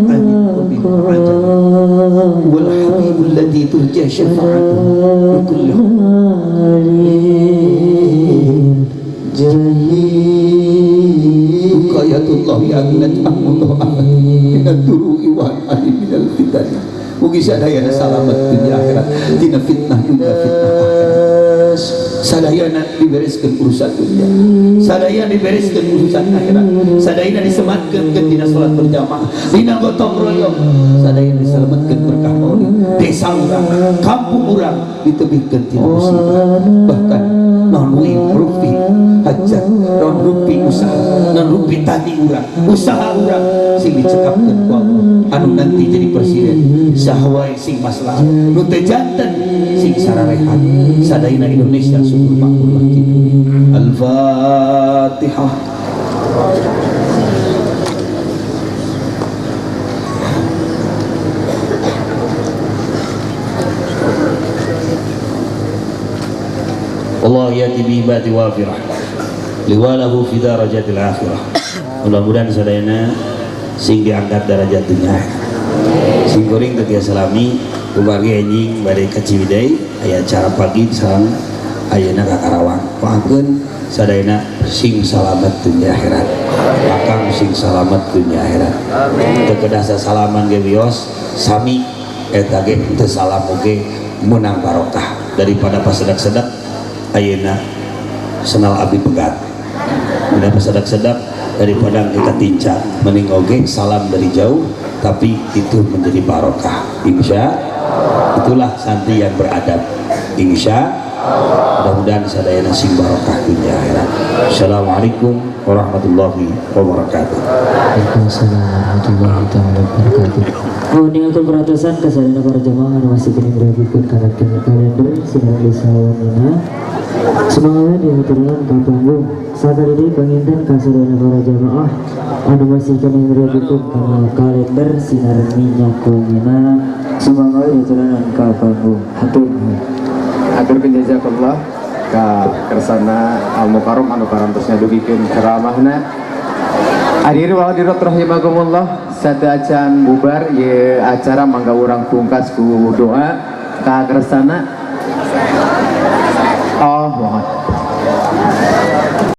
amin wa ajab wal habibul ladzi turja syafa'atuhu kulli Ayatullah ya aghnat ahmudullah minad duru'i wa ahli minal fitani mugi sadayana salamet dunia akhirat tina fitnah dunia fitnah akhirat. Sadayana dibereskeun urusan dunia, sadayana dibereskeun urusan akhirat, sadayana disematkeun ke dina salat berjamaah, dina gotong royong, sadayana diselametkeun berkah maulid, desa urang, kampung urang ditebihkeun tina musibah, bahkan non rupi hajat, non rupi usaha, non rupi tadi urang, usaha urang sing dicekapkeun ku Allah anu nanti jadi presiden sahwai sing maslahat nu teu janten sing sararehat sadayana Indonesia sungguh makmur kitu. Al-Fatihah. Allah yati bihibati wafirah liwalahu fi darajatil akhirah. Mudah-mudahan sadayana sing diangkat derajat dunia, sing goreng ketika salami kubagi anjing badai ka Ciwidey aya acara pagi sareng ayeuna ka Karawang pakeun sadayana sing salamet dunia akhirat, akang sing salamet dunia akhirat. Teu kedah salaman ge wios sami eta ge teu salam oge menang barokah daripada pasedak-sedak ayeuna senal abdi pegat. Udah pasedak-sedak daripada kita tinca mending oge salam dari jauh tapi itu menjadi barokah. Insya itulah santri yang beradab. Insya mudah-mudahan sadayana sing barokah dunia akhirat. Assalamualaikum warahmatullahi wabarakatuh. Waalaikumsalam warahmatullahi wabarakatuh. Oh, ini untuk peratusan kesadana para jemaah anu masih kini berikut karena kalender sinar disawanina semangat dihaturkan ke panggung saat ini penginten kesadana para jemaah anu masih kini berikut karena kalender sinar minyak kumina semangat dihaturkan ke panggung Atur jazakallah ka kersana Al Mukarram anu karantosna dugikeun ceramahna. Hadirin wa hadirat rahimakumullah, sadacan bubar ye acara mangga urang pungkas ku doa ka kersana. Oh, mohon.